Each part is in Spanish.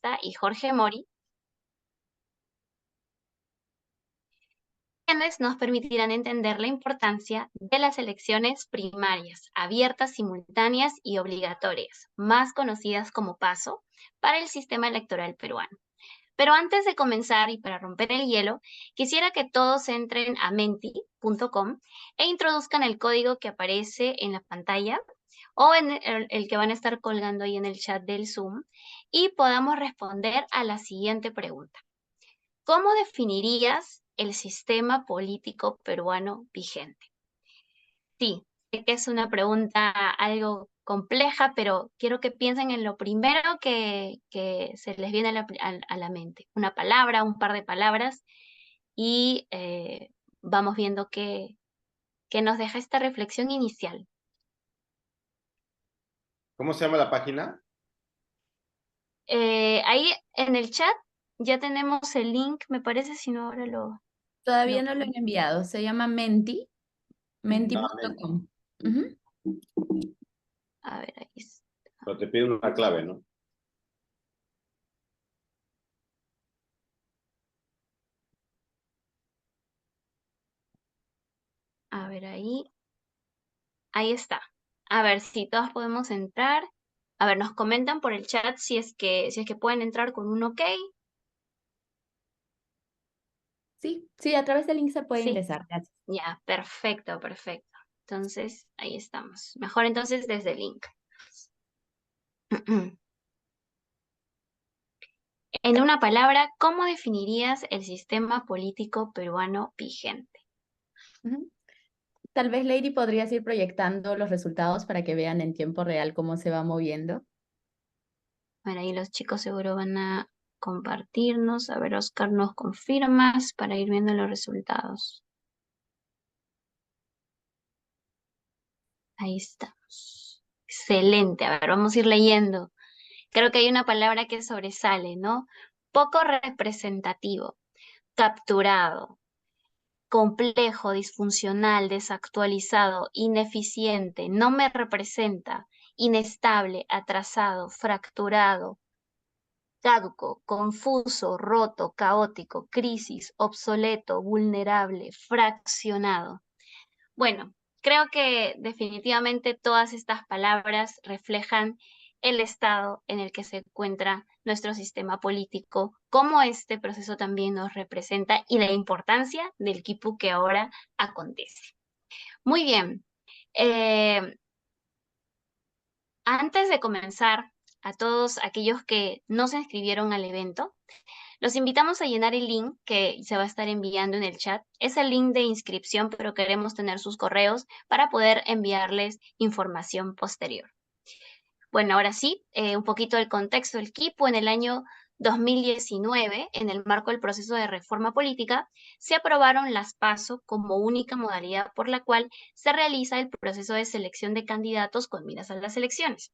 Tuesta y Jorge Mori, quienes nos permitirán entender la importancia de las elecciones primarias, abiertas, simultáneas y obligatorias, más conocidas como PASO, para el sistema electoral peruano. Pero antes de comenzar y para romper el hielo, quisiera que todos entren a menti.com e introduzcan el código que aparece en la pantalla o en el que van a estar colgando ahí en el chat del Zoom y podamos responder a la siguiente pregunta. ¿Cómo definirías el sistema político peruano vigente? Sí, sé que es una pregunta algo compleja, pero quiero que piensen en lo primero que se les viene a la mente. Una palabra, un par de palabras, y vamos viendo qué nos deja esta reflexión inicial. ¿Cómo se llama la página? Ahí en el chat ya tenemos el link, me parece, si no ahora Todavía no lo han enviado. Se llama Menti, Menti. menti.com. Ujú. A ver, ahí está. Pero te piden una clave, ¿no? A ver, ahí está. A ver si todos podemos entrar. A ver, nos comentan por el chat si es que pueden entrar con un OK. Sí, a través del link se puede Sí, ingresar. Gracias. ya, perfecto. Entonces, ahí estamos. Mejor entonces desde el link. En una palabra, ¿cómo definirías el sistema político peruano vigente? Ujú. Tal vez, Lady, podrías ir proyectando los resultados para que vean en tiempo real cómo se va moviendo. Bueno, ahí los chicos seguro van a compartirnos. A ver, Oscar, ¿nos confirmas para ir viendo los resultados? Ahí estamos. Excelente. A ver, vamos a ir leyendo. Creo que hay una palabra que sobresale, ¿no? Poco representativo, capturado, complejo, disfuncional, desactualizado, ineficiente, no me representa, inestable, atrasado, fracturado, caduco, confuso, roto, caótico, crisis, obsoleto, vulnerable, fraccionado. Bueno, creo que definitivamente todas estas palabras reflejan el estado en el que se encuentra nuestro sistema político, cómo este proceso también nos representa y la importancia del quipu que ahora acontece. Muy bien. Antes de comenzar, a todos aquellos que no se inscribieron al evento, los invitamos a llenar el link que se va a estar enviando en el chat. Es el link de inscripción, pero queremos tener sus correos para poder enviarles información posterior. Bueno, ahora sí, un poquito del contexto del quipu. En el año 2019, en el marco del proceso de reforma política, se aprobaron las PASO como única modalidad por la cual se realiza el proceso de selección de candidatos con miras a las elecciones.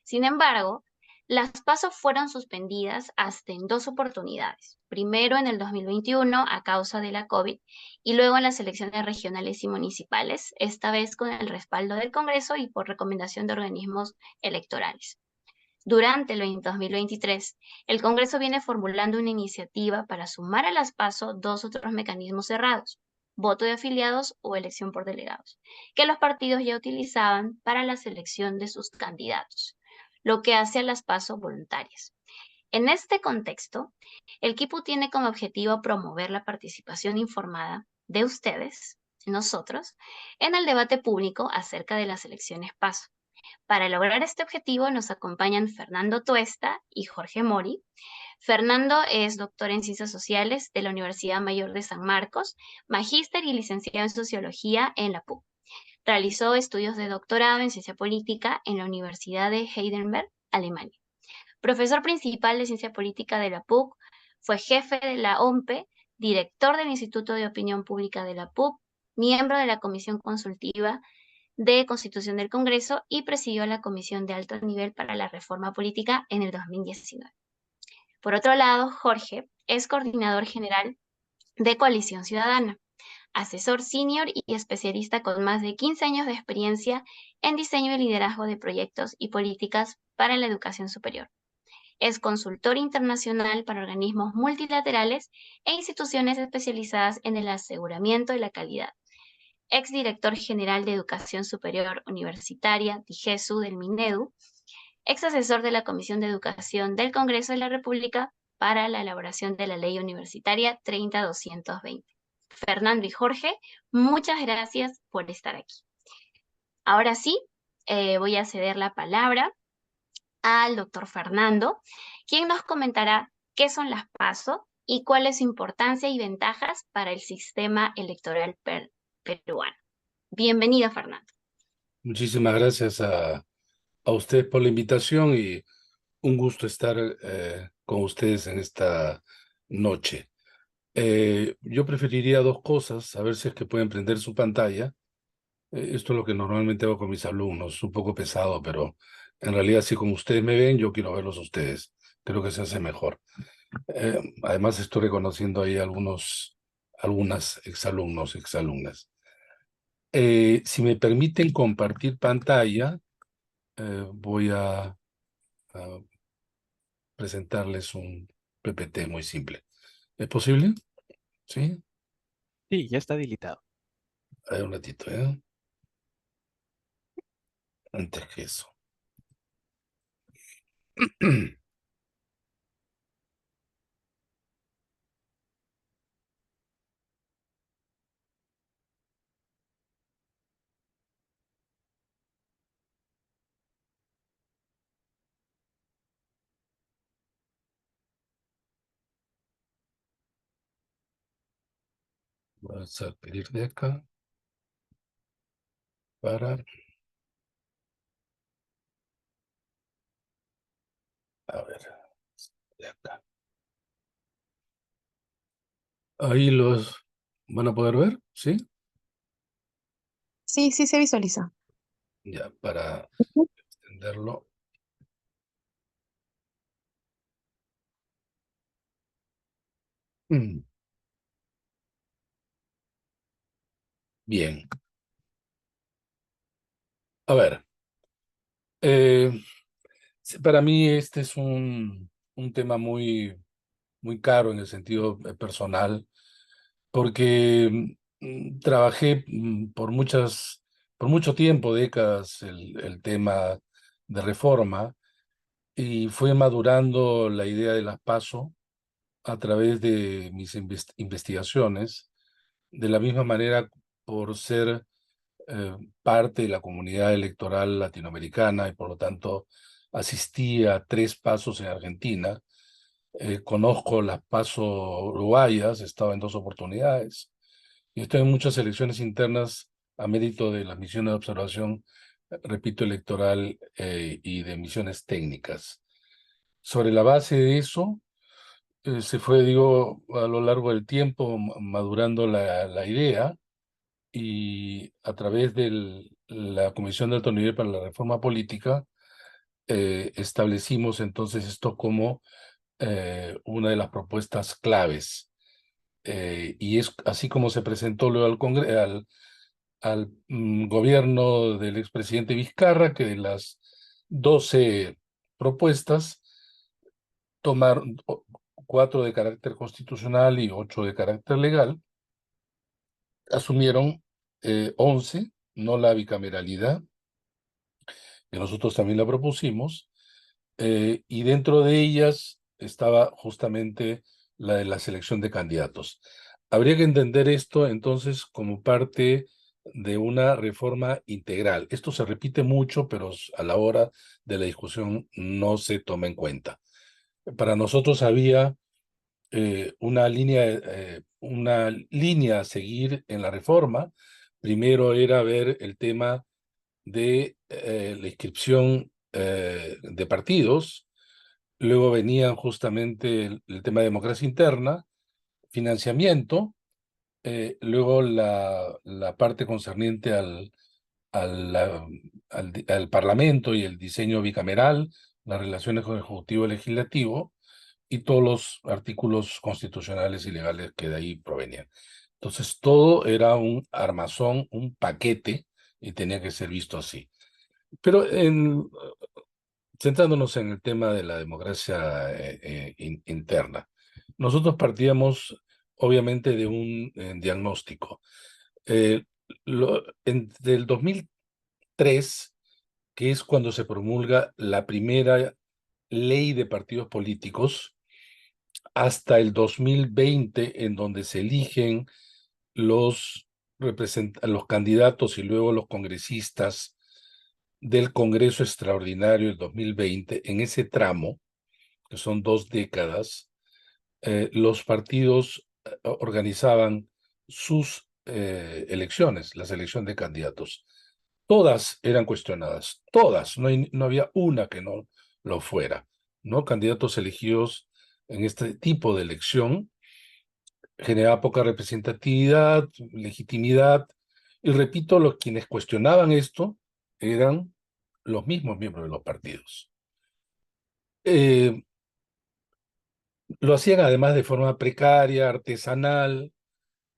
Sin embargo, las PASO fueron suspendidas hasta en 2 oportunidades. Primero en el 2021 a causa de la COVID y luego en las elecciones regionales y municipales, esta vez con el respaldo del Congreso y por recomendación de organismos electorales. Durante el 2023, el Congreso viene formulando una iniciativa para sumar a las PASO 2 otros mecanismos cerrados, voto de afiliados o elección por delegados, que los partidos ya utilizaban para la selección de sus candidatos, lo que hace a las PASO voluntarias. En este contexto, el quipu tiene como objetivo promover la participación informada de ustedes, nosotros, en el debate público acerca de las elecciones PASO. Para lograr este objetivo nos acompañan Fernando Tuesta y Jorge Mori. Fernando es doctor en Ciencias Sociales de la Universidad Mayor de San Marcos, magíster y licenciado en Sociología en la PUC. Realizó estudios de doctorado en Ciencia Política en la Universidad de Heidelberg, Alemania. Profesor principal de Ciencia Política de la PUC, fue jefe de la OMPE, director del Instituto de Opinión Pública de la PUC, miembro de la Comisión Consultiva de Constitución del Congreso y presidió la Comisión de Alto Nivel para la Reforma Política en el 2019. Por otro lado, Jorge es coordinador general de Coalición Ciudadana, asesor senior y especialista con más de 15 años de experiencia en diseño y liderazgo de proyectos y políticas para la educación superior. Es consultor internacional para organismos multilaterales e instituciones especializadas en el aseguramiento de la calidad. Exdirector general de Educación Superior Universitaria, DIGESU del MINEDU, ex asesor de la Comisión de Educación del Congreso de la República para la elaboración de la Ley Universitaria 30220. Fernando y Jorge, muchas gracias por estar aquí. Ahora sí, voy a ceder la palabra al doctor Fernando, quien nos comentará qué son las PASO y cuál es su importancia y ventajas para el sistema electoral peruano. Bienvenido, Fernando. Muchísimas gracias a usted por la invitación y un gusto estar con ustedes en esta noche. Yo preferiría dos cosas, a ver si es que pueden prender su pantalla. Esto es lo que normalmente hago con mis alumnos, un poco pesado, pero en realidad si como ustedes me ven, yo quiero verlos a ustedes. Creo que se hace mejor. Además estoy reconociendo ahí algunas exalumnos, exalumnas. Si me permiten compartir pantalla, voy a presentarles un PPT muy simple. ¿Es posible? ¿Sí? Sí, ya está habilitado. A ver, un ratito, ¿eh? Antes que eso. Voy a salir de acá para... A ver, de acá. Ahí los van a poder ver, ¿sí? Sí, sí se visualiza. Ya, para extenderlo. Mm, Bien. A ver, eh, para mí este es un tema muy caro en el sentido personal, porque trabajé por mucho tiempo, décadas, el tema de reforma y fue madurando la idea de las PASO a través de mis investigaciones, de la misma manera por ser parte de la comunidad electoral latinoamericana y por lo tanto asistí a 3 PASOs en Argentina. Conozco las PASO uruguayas, he estado en 2 oportunidades y estoy en muchas elecciones internas a mérito de las misiones de observación, repito, electoral y de misiones técnicas. Sobre la base de eso, se fue, digo, a lo largo del tiempo madurando la idea y a través de la Comisión de Alto Nivel para la Reforma Política establecimos entonces esto como una de las propuestas claves. Y es así como se presentó luego al gobierno del expresidente Vizcarra, que de las 12 propuestas tomaron 4 de carácter constitucional y 8 de carácter legal, asumieron 11, no la bicameralidad, que nosotros también la propusimos, y dentro de ellas estaba justamente la de la selección de candidatos. Habría que entender esto entonces como parte de una reforma integral. Esto se repite mucho, pero a la hora de la discusión no se toma en cuenta. Para nosotros había una línea a seguir en la reforma. Primero era ver el tema de la inscripción de partidos, luego venían justamente el tema de democracia interna, financiamiento, luego la parte concerniente al Parlamento y el diseño bicameral, las relaciones con el Ejecutivo y Legislativo, y todos los artículos constitucionales y legales que de ahí provenían. Entonces, todo era un armazón, un paquete, y tenía que ser visto así. Pero centrándonos en el tema de la democracia interna. Nosotros partíamos, obviamente, de un diagnóstico. Entre el 2003, que es cuando se promulga la primera ley de partidos políticos, hasta el 2020, en donde se eligen los candidatos y luego los congresistas del Congreso Extraordinario del 2020, en ese tramo, que son 2 décadas, los partidos organizaban sus elecciones, la selección de candidatos. Todas eran cuestionadas, todas, no había una que no lo fuera, ¿no? Candidatos elegidos en este tipo de elección generaba poca representatividad, legitimidad, y repito, quienes cuestionaban esto eran los mismos miembros de los partidos. Lo hacían además de forma precaria, artesanal,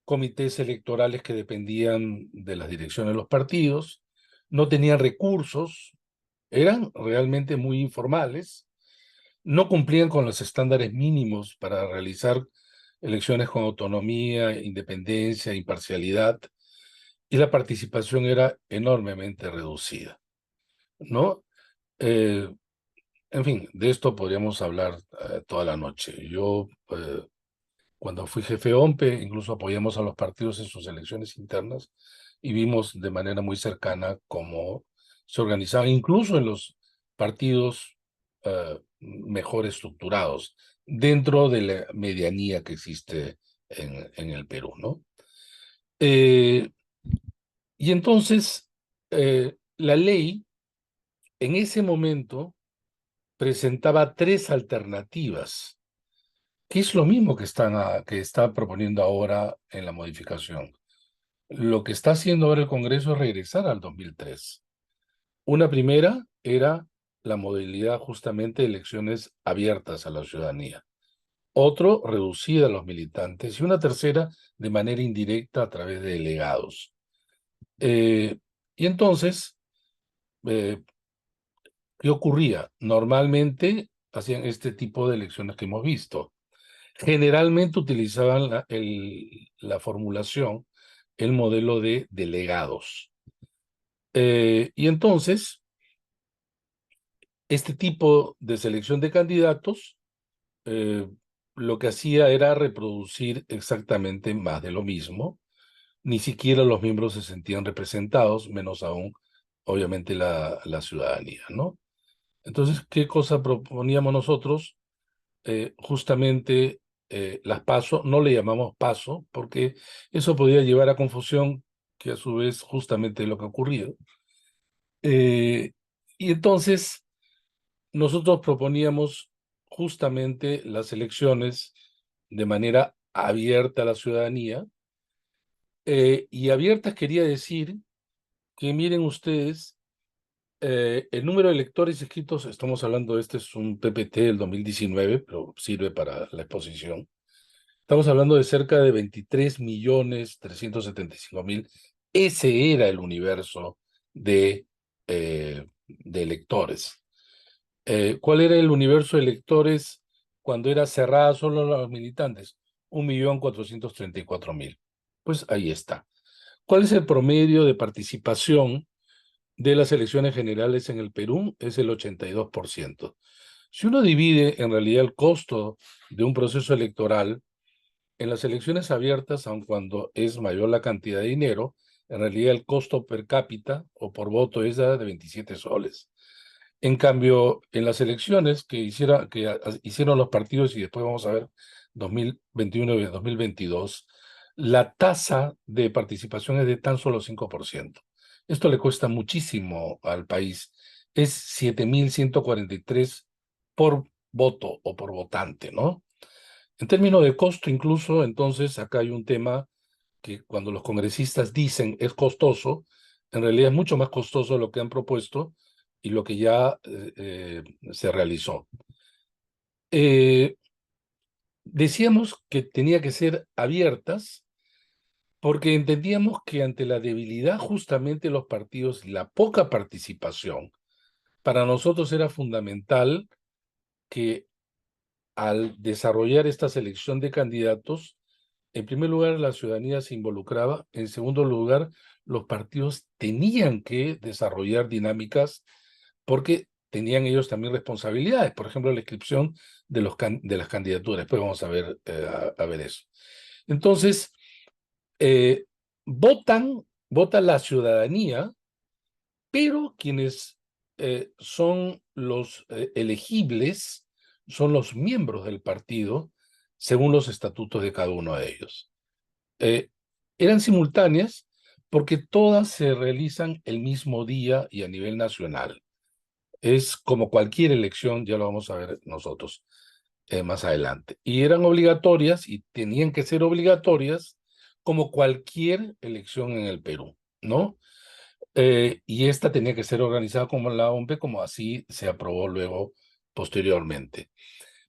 comités electorales que dependían de las direcciones de los partidos, no tenían recursos, eran realmente muy informales, no cumplían con los estándares mínimos para realizar elecciones con autonomía, independencia, imparcialidad, y la participación era enormemente reducida, ¿no? Eh, en fin, de esto podríamos hablar toda la noche. Yo, cuando fui jefe OMPE, incluso apoyamos a los partidos en sus elecciones internas y vimos de manera muy cercana cómo se organizaban, incluso en los partidos mejor estructurados, dentro de la medianía que existe en el Perú, ¿no? Y entonces, la ley en ese momento presentaba 3 alternativas, que es lo mismo que está proponiendo ahora en la modificación. Lo que está haciendo ahora el Congreso es regresar al 2003. Una primera era la modalidad justamente de elecciones abiertas a la ciudadanía. Otro, reducida a los militantes. Y una tercera, de manera indirecta a través de delegados. Y entonces, ¿qué ocurría? Normalmente hacían este tipo de elecciones que hemos visto. Generalmente utilizaban la formulación, el modelo de delegados. Y entonces, este tipo de selección de candidatos lo que hacía era reproducir exactamente más de lo mismo. Ni siquiera los miembros se sentían representados, menos aún, obviamente, la ciudadanía, ¿no? Entonces, ¿qué cosa proponíamos nosotros? Justamente las PASO, no le llamamos PASO, porque eso podía llevar a confusión, que a su vez justamente es lo que ha ocurrido. Y entonces nosotros proponíamos justamente las elecciones de manera abierta a la ciudadanía, y abiertas quería decir que miren ustedes, el número de electores inscritos, estamos hablando, este es un PPT del 2019, pero sirve para la exposición. Estamos hablando de cerca de 23.375.000. Ese era el universo de electores. ¿Cuál era el universo de electores cuando era cerrada solo a los militantes? 1.434.000. Pues ahí está. ¿Cuál es el promedio de participación de las elecciones generales en el Perú? Es el 82%. Si uno divide en realidad el costo de un proceso electoral en las elecciones abiertas, aun cuando es mayor la cantidad de dinero, en realidad el costo per cápita o por voto es de 27 soles. En cambio, en las elecciones que hicieron los partidos, y después vamos a ver 2021 y 2022, la tasa de participación es de tan solo 5%. Esto le cuesta muchísimo al país. Es 7.143 por voto o por votante, ¿no? En términos de costo, incluso, entonces, acá hay un tema que cuando los congresistas dicen es costoso, en realidad es mucho más costoso lo que han propuesto y lo que ya se realizó. Decíamos que tenía que ser abiertas porque entendíamos que ante la debilidad justamente de los partidos, la poca participación, para nosotros era fundamental que al desarrollar esta selección de candidatos, en primer lugar, la ciudadanía se involucraba. En segundo lugar, los partidos tenían que desarrollar dinámicas porque tenían ellos también responsabilidades. Por ejemplo, la inscripción de las candidaturas. Después vamos a ver, a ver eso. Entonces, eh, vota la ciudadanía, pero quienes son los elegibles son los miembros del partido según los estatutos de cada uno de ellos. Eran simultáneas porque todas se realizan el mismo día y a nivel nacional. Es como cualquier elección, ya lo vamos a ver nosotros más adelante. Y eran obligatorias y tenían que ser obligatorias como cualquier elección en el Perú, ¿no? Y esta tenía que ser organizada como la OMP, como así se aprobó luego posteriormente.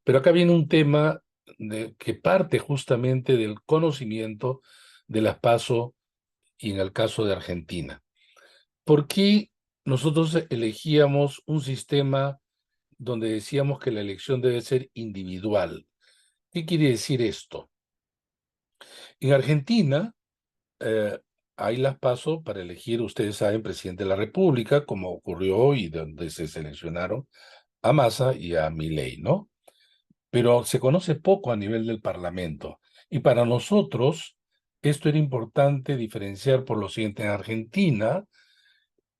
Pero acá viene un tema que parte justamente del conocimiento de las PASO y en el caso de Argentina. ¿Por qué nosotros elegíamos un sistema donde decíamos que la elección debe ser individual? ¿Qué quiere decir esto? En Argentina hay las PASO para elegir, ustedes saben, presidente de la República, como ocurrió hoy, donde se seleccionaron a Massa y a Milei, ¿no? Pero se conoce poco a nivel del Parlamento. Y para nosotros, esto era importante diferenciar por lo siguiente. En Argentina,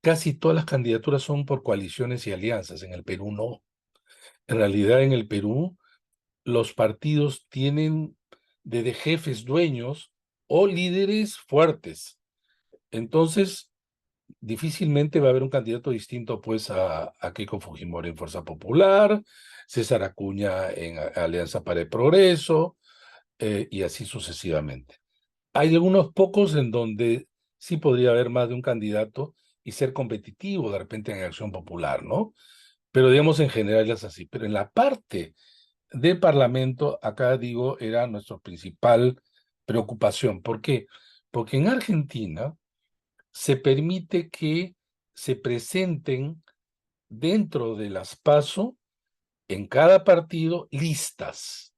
casi todas las candidaturas son por coaliciones y alianzas. En el Perú no. En realidad, en el Perú, los partidos tienen desde jefes dueños o líderes fuertes. Entonces, difícilmente va a haber un candidato distinto pues a Keiko Fujimori en Fuerza Popular, César Acuña en Alianza para el Progreso, y así sucesivamente. Hay algunos pocos en donde sí podría haber más de un candidato y ser competitivo de repente en Acción Popular, ¿no? Pero digamos en general es así. Pero en la parte del Parlamento, acá digo, era nuestra principal preocupación. ¿Por qué? Porque en Argentina se permite que se presenten dentro de las PASO en cada partido listas.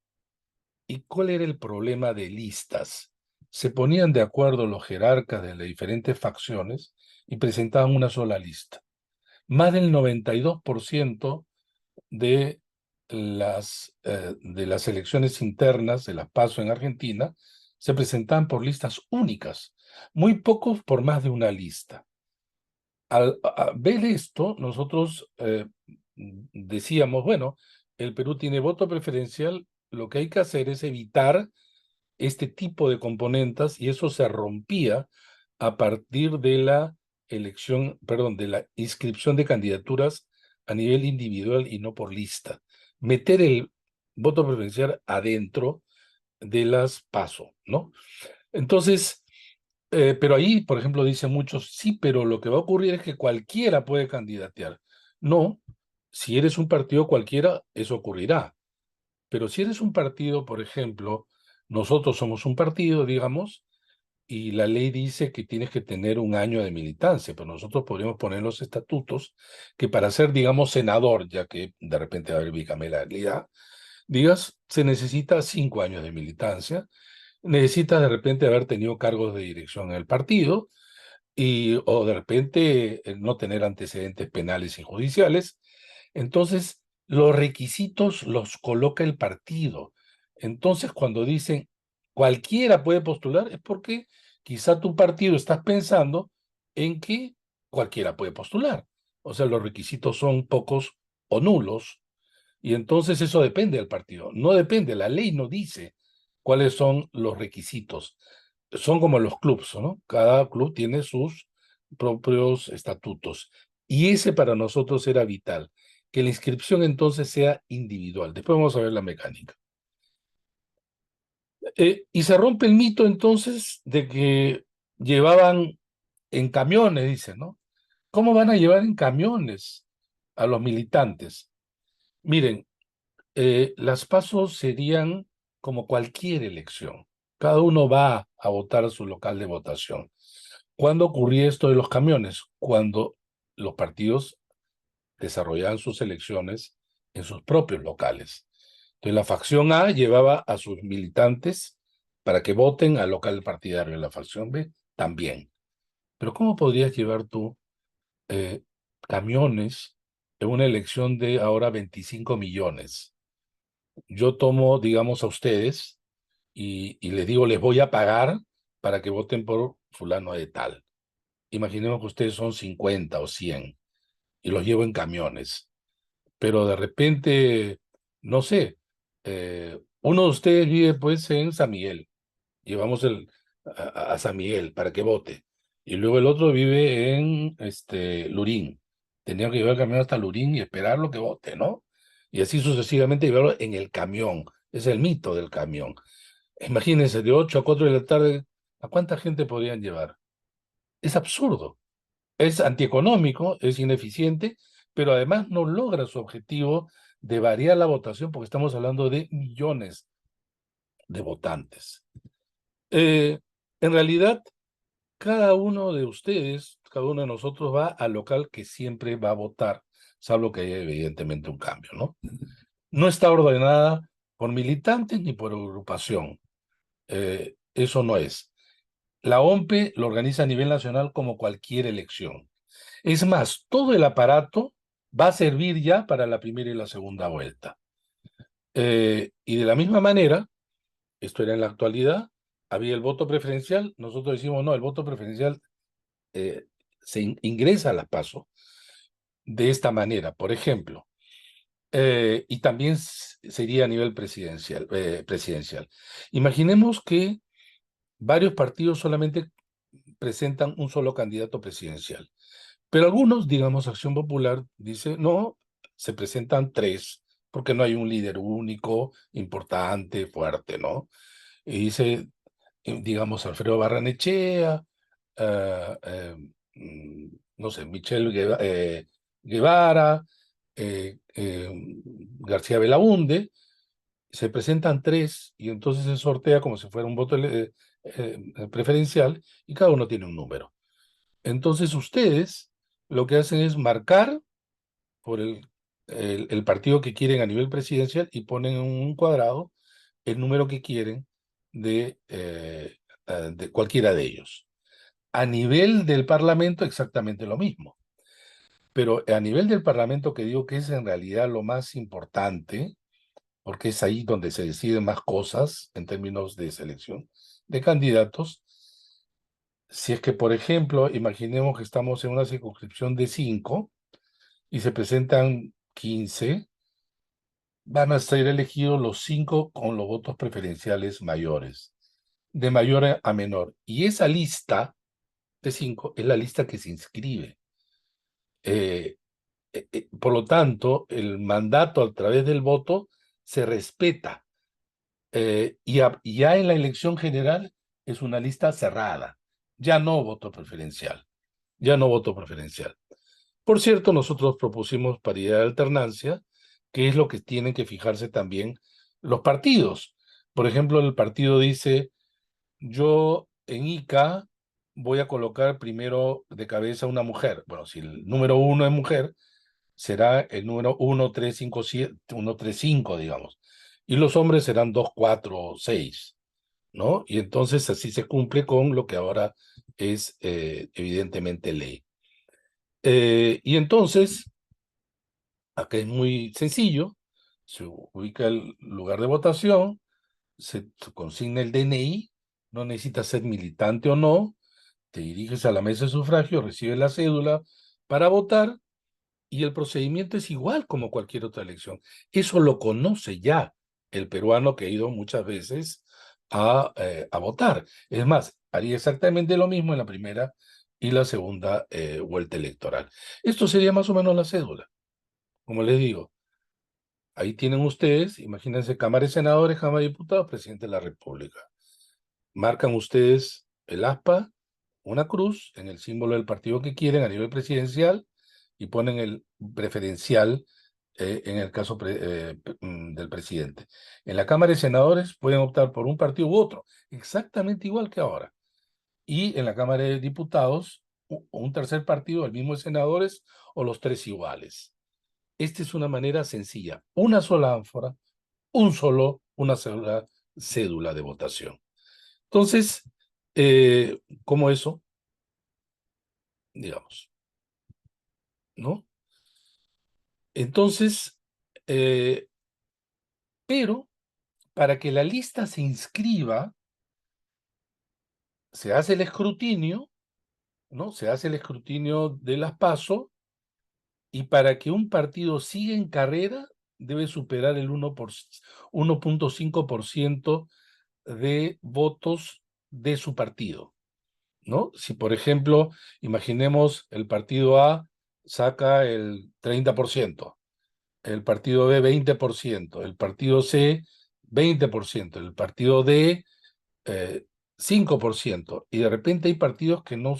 ¿Y cuál era el problema de listas? Se ponían de acuerdo los jerarcas de las diferentes facciones y presentaban una sola lista. Más del 92% de las elecciones internas de las PASO en Argentina se presentaban por listas únicas, muy pocos por más de una lista. Al ver esto, nosotros decíamos, bueno, el Perú tiene voto preferencial, lo que hay que hacer es evitar este tipo de componentes y eso se rompía a partir de la elección, perdón, de la inscripción de candidaturas a nivel individual y no por lista. Meter el voto preferencial adentro de las PASO, ¿no? Entonces, pero ahí, por ejemplo, dicen muchos, sí, pero lo que va a ocurrir es que cualquiera puede candidatear. No, si eres un partido cualquiera, eso ocurrirá. Pero si eres un partido, por ejemplo, nosotros somos un partido, digamos, y la ley dice que tienes que tener un año de militancia, pero nosotros podríamos poner en los estatutos que para ser, digamos, senador, ya que de repente va a haber bicameralidad, digas, se necesita 5 años de militancia, necesitas de repente haber tenido cargos de dirección en el partido, o de repente no tener antecedentes penales y judiciales. Entonces, los requisitos los coloca el partido. Entonces, cuando dicen cualquiera puede postular, es porque quizá tu partido estás pensando en que cualquiera puede postular. O sea, los requisitos son pocos o nulos, y entonces eso depende del partido. No depende, la ley no dice cuáles son los requisitos. Son como los clubs, ¿no? Cada club tiene sus propios estatutos. Y ese para nosotros era vital, que la inscripción entonces sea individual. Después vamos a ver la mecánica. Y se rompe el mito entonces de que llevaban en camiones, dicen, ¿no? ¿Cómo van a llevar en camiones a los militantes? Miren, las pasos serían como cualquier elección. Cada uno va a votar a su local de votación. ¿Cuándo ocurría esto de los camiones? Cuando los partidos desarrollaban sus elecciones en sus propios locales. Entonces la facción A llevaba a sus militantes para que voten al local partidario, la facción B también. Pero ¿cómo podrías llevar tú eh, camiones en una elección de ahora 25 millones? Yo tomo, digamos, a ustedes y les digo, les voy a pagar para que voten por fulano de tal. Imaginemos que ustedes son 50 o 100 y los llevo en camiones, pero de repente, no sé, uno de ustedes vive pues en San Miguel, llevamos a San Miguel para que vote, y luego el otro vive en Lurín. Tenía que llevar el camión hasta Lurín y esperarlo que vote, ¿no? Y así sucesivamente llevarlo en el camión. Es el mito del camión. Imagínense, de 8 a 4 de la tarde, ¿a cuánta gente podrían llevar? Es absurdo. Es antieconómico, es ineficiente, pero además no logra su objetivo de variar la votación porque estamos hablando de millones de votantes. En realidad, cada uno de ustedes, cada uno de nosotros va al local que siempre va a votar, salvo que haya evidentemente un cambio, ¿no? No está ordenada por militantes ni por agrupación. Eso no es. La OMPE lo organiza a nivel nacional como cualquier elección. Es más, todo el aparato va a servir ya para la primera y la segunda vuelta. Y de la misma manera, esto era en la actualidad, había el voto preferencial, nosotros decimos, no, el voto preferencial ingresa a las PASO de esta manera, por ejemplo, y también sería a nivel presidencial. Imaginemos que varios partidos solamente presentan un solo candidato presidencial. Pero algunos, digamos, Acción Popular, dice, no, se presentan 3, porque no hay un líder único, importante, fuerte, ¿no? Y dice, digamos, Alfredo Barranechea, no sé, Michelle Guevara, García Belaunde, se presentan 3 y entonces se sortea como si fuera un voto preferencial y cada uno tiene un número. Entonces ustedes lo que hacen es marcar por el partido que quieren a nivel presidencial y ponen en un cuadrado el número que quieren de cualquiera de ellos. A nivel del Parlamento exactamente lo mismo, pero a nivel del Parlamento, que digo que es en realidad lo más importante, porque es ahí donde se deciden más cosas en términos de selección de candidatos. Si es que, por ejemplo, imaginemos que estamos en una circunscripción de 5 y se presentan 15, van a ser elegidos los 5 con los votos preferenciales mayores, de mayor a menor. Y esa lista de 5 es la lista que se inscribe. Por lo tanto, el mandato a través del voto se respeta. Y ya en la elección general es una lista cerrada. Ya no voto preferencial. Ya no voto preferencial. Por cierto, nosotros propusimos paridad de alternancia, que es lo que tienen que fijarse también los partidos. Por ejemplo, el partido dice, yo en Ica voy a colocar primero de cabeza una mujer. Bueno, si el número 1 es mujer, será el número 1, 3, 5, 7, 1, 3, 5, digamos. Y los hombres serán 2, 4, 6, ¿no? Y entonces así se cumple con lo que ahora es evidentemente ley. Y entonces, acá es muy sencillo, se ubica el lugar de votación, se consigna el DNI, no necesitas ser militante o no, te diriges a la mesa de sufragio, recibes la cédula para votar y el procedimiento es igual como cualquier otra elección. Eso lo conoce ya el peruano que ha ido muchas veces a votar. Es más, haría exactamente lo mismo en la primera y la segunda vuelta electoral. Esto sería más o menos la cédula. Como les digo, ahí tienen ustedes, imagínense, Cámara de Senadores, Cámara de Diputados, Presidente de la República. Marcan ustedes el aspa, una cruz en el símbolo del partido que quieren a nivel presidencial y ponen el preferencial en el caso del presidente. En la Cámara de Senadores pueden optar por un partido u otro, exactamente igual que ahora. Y en la Cámara de Diputados, un tercer partido, el mismo de senadores o los 3 iguales. esta es una manera sencilla. Una sola ánfora, una sola cédula de votación. Entonces, como eso, digamos, ¿no? Entonces, pero para que la lista se inscriba, se hace el escrutinio, ¿no? Se hace el escrutinio de las PASO, y para que un partido siga en carrera, debe superar el 1.5% de votos de su partido, ¿no? Si, por ejemplo, imaginemos el partido A saca el 30%, el partido B 20%, el partido C 20%, el partido D 5%, y de repente hay partidos que no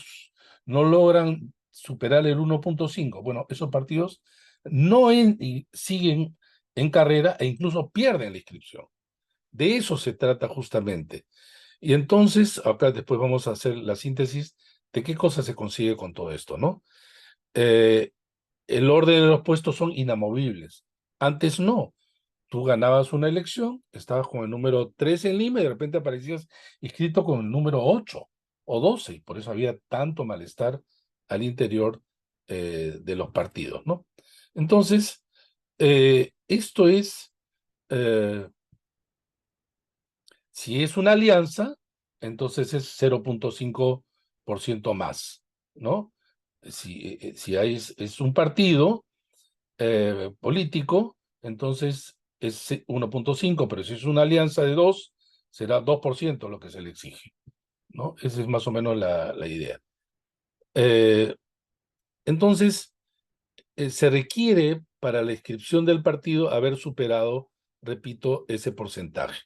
logran superar el 1.5. Bueno, esos partidos y siguen en carrera e incluso pierden la inscripción. De eso se trata justamente. Y entonces, acá después vamos a hacer la síntesis de qué cosa se consigue con todo esto, ¿no? El orden de los puestos son inamovibles. Antes no. Tú ganabas una elección, estabas con el número 3 en Lima y de repente aparecías inscrito con el número 8 o 12, y por eso había tanto malestar al interior de los partidos, ¿no? Entonces, esto es, eh, si es una alianza, entonces es 0.5% más, ¿no? Si es un partido político, entonces es 1.5, pero si es una alianza de 2, será 2% lo que se le exige, ¿no? Esa es más o menos la idea. Entonces, se requiere para la inscripción del partido haber superado, repito, ese porcentaje.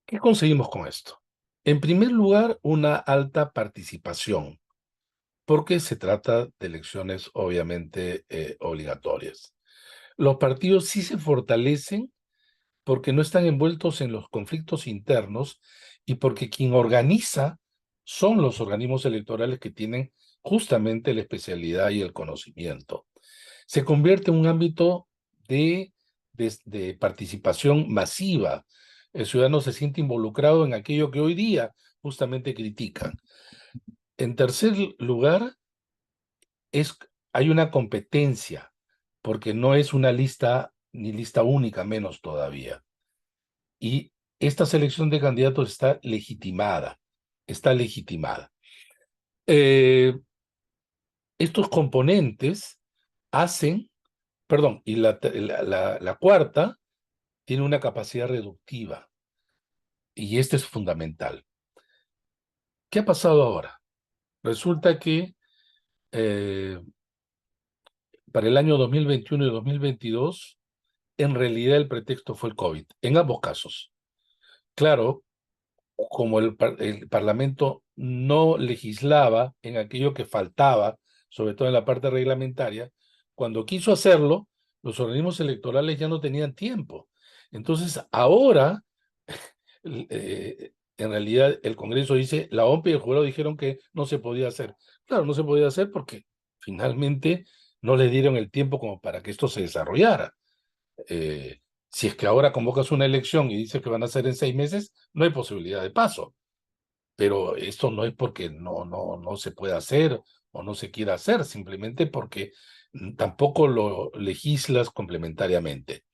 ¿Qué conseguimos con esto? En primer lugar, una alta participación, porque se trata de elecciones obviamente obligatorias. Los partidos sí se fortalecen porque no están envueltos en los conflictos internos y porque quien organiza son los organismos electorales que tienen justamente la especialidad y el conocimiento. Se convierte en un ámbito de participación masiva. El ciudadano se siente involucrado en aquello que hoy día justamente critican. En tercer lugar, hay una competencia, porque no es una lista ni lista única, menos todavía. Y esta selección de candidatos está legitimada, está legitimada. Estos componentes hacen, perdón, y la cuarta tiene una capacidad reductiva, y este es fundamental. ¿Qué ha pasado ahora? Resulta que para el año 2021 y 2022, en realidad el pretexto fue el COVID, en ambos casos. Claro, como el Parlamento no legislaba en aquello que faltaba, sobre todo en la parte reglamentaria, cuando quiso hacerlo, los organismos electorales ya no tenían tiempo. Entonces, ahora, en realidad, el Congreso dice, la OMP y el jurado dijeron que no se podía hacer. Claro, no se podía hacer porque finalmente no le dieron el tiempo como para que esto se desarrollara. Si es que ahora convocas una elección y dices que van a ser en 6 meses, no hay posibilidad de paso. Pero esto no es porque no se pueda hacer o no se quiera hacer, simplemente porque tampoco lo legislas complementariamente.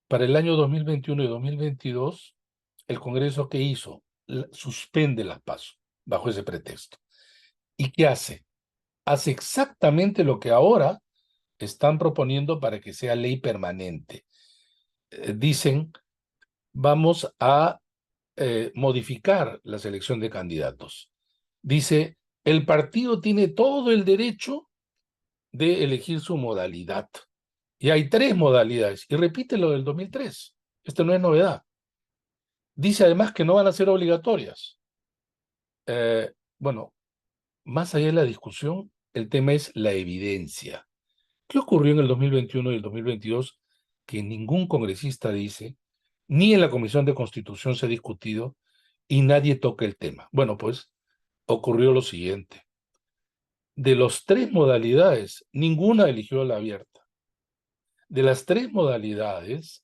Para el año 2021 y 2022, el Congreso, ¿qué hizo? Suspende las PASO bajo ese pretexto. ¿Y qué hace? Hace exactamente lo que ahora están proponiendo para que sea ley permanente. Dicen, vamos a modificar la selección de candidatos. Dice, el partido tiene todo el derecho de elegir su modalidad. Y hay 3 modalidades. Y repite lo del 2003. Esto no es novedad. Dice además que no van a ser obligatorias. Bueno, más allá de la discusión, el tema es la evidencia. ¿Qué ocurrió en el 2021 y el 2022 que ningún congresista dice, ni en la Comisión de Constitución se ha discutido y nadie toca el tema? Bueno, pues ocurrió lo siguiente. de las 3 modalidades, ninguna eligió la abierta. De las 3 modalidades,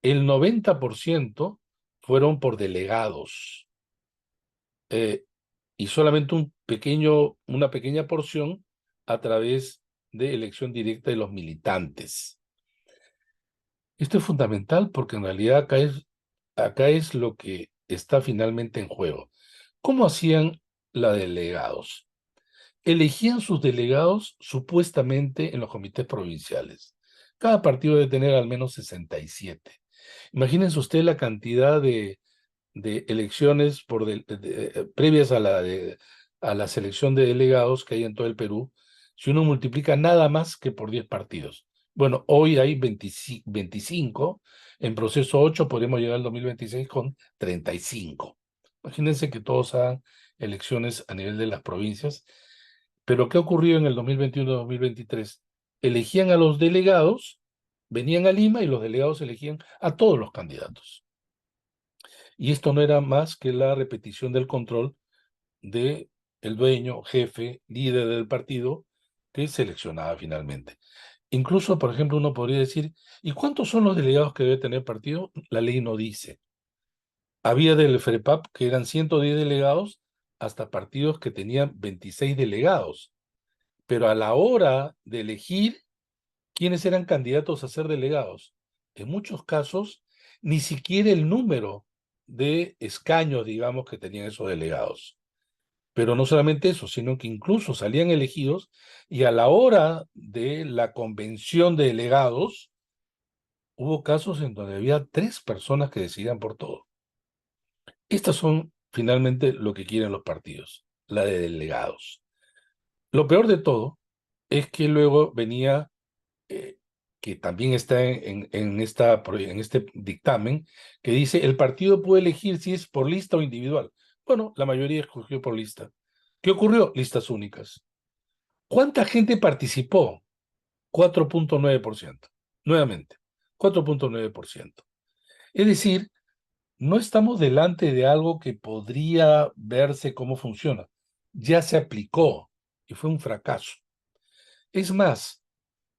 el 90% fueron por delegados. Y solamente una pequeña porción a través de elección directa de los militantes. Esto es fundamental porque en realidad acá es lo que está finalmente en juego. ¿Cómo hacían los delegados? Elegían sus delegados supuestamente en los comités provinciales. Cada partido debe tener al menos 67. Imagínense usted la cantidad de elecciones previas a la selección de delegados que hay en todo el Perú, si uno multiplica nada más que por 10 partidos. Bueno, hoy hay 25, en proceso 8 podemos llegar al 2026 con 35. Imagínense que todos hagan elecciones a nivel de las provincias, pero ¿qué ocurrió en el 2021-2023? Elegían a los delegados, venían a Lima y los delegados elegían a todos los candidatos. Y esto no era más que la repetición del control de el dueño, jefe, líder del partido que seleccionaba finalmente. Incluso, por ejemplo, uno podría decir, ¿y cuántos son los delegados que debe tener partido? La ley no dice. Había del FREPAP que eran 110 delegados hasta partidos que tenían 26 delegados. Pero a la hora de elegir quiénes eran candidatos a ser delegados, en muchos casos, ni siquiera el número de escaños, digamos, que tenían esos delegados. Pero no solamente eso, sino que incluso salían elegidos y a la hora de la convención de delegados, hubo casos en donde había 3 personas que decidían por todo. Estas son finalmente lo que quieren los partidos, la de delegados. Lo peor de todo es que luego venía que también está en este dictamen, que dice, el partido puede elegir si es por lista o individual. Bueno, la mayoría escogió por lista. ¿Qué ocurrió? Listas únicas. ¿Cuánta gente participó? 4.9%. Nuevamente, 4.9%. Es decir, no estamos delante de algo que podría verse cómo funciona. Ya se aplicó y fue un fracaso. Es más,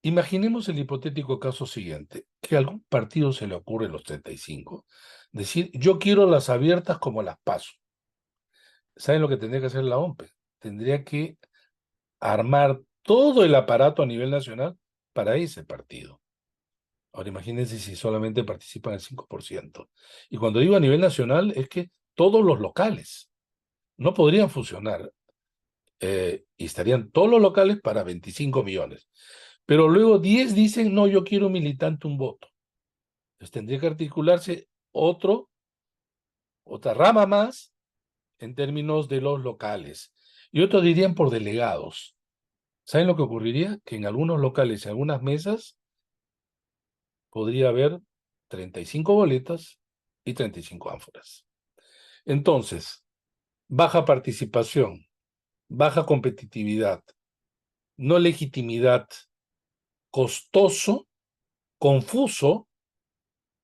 imaginemos el hipotético caso siguiente, que a algún partido se le ocurre en los 35, decir, yo quiero las abiertas como las PASO. ¿Saben lo que tendría que hacer la OMPE? Tendría que armar todo el aparato a nivel nacional para ese partido. Ahora imagínense si solamente participan el 5%. Y cuando digo a nivel nacional es que todos los locales no podrían funcionar y estarían todos los locales para 25 millones. Pero luego 10 dicen, no, yo quiero un militante, un voto. Entonces tendría que articularse otra rama más en términos de los locales. Y otros dirían por delegados. ¿Saben lo que ocurriría? Que en algunos locales, en algunas mesas, podría haber 35 boletas y 35 ánforas. Entonces, baja participación, baja competitividad, no legitimidad, costoso, confuso,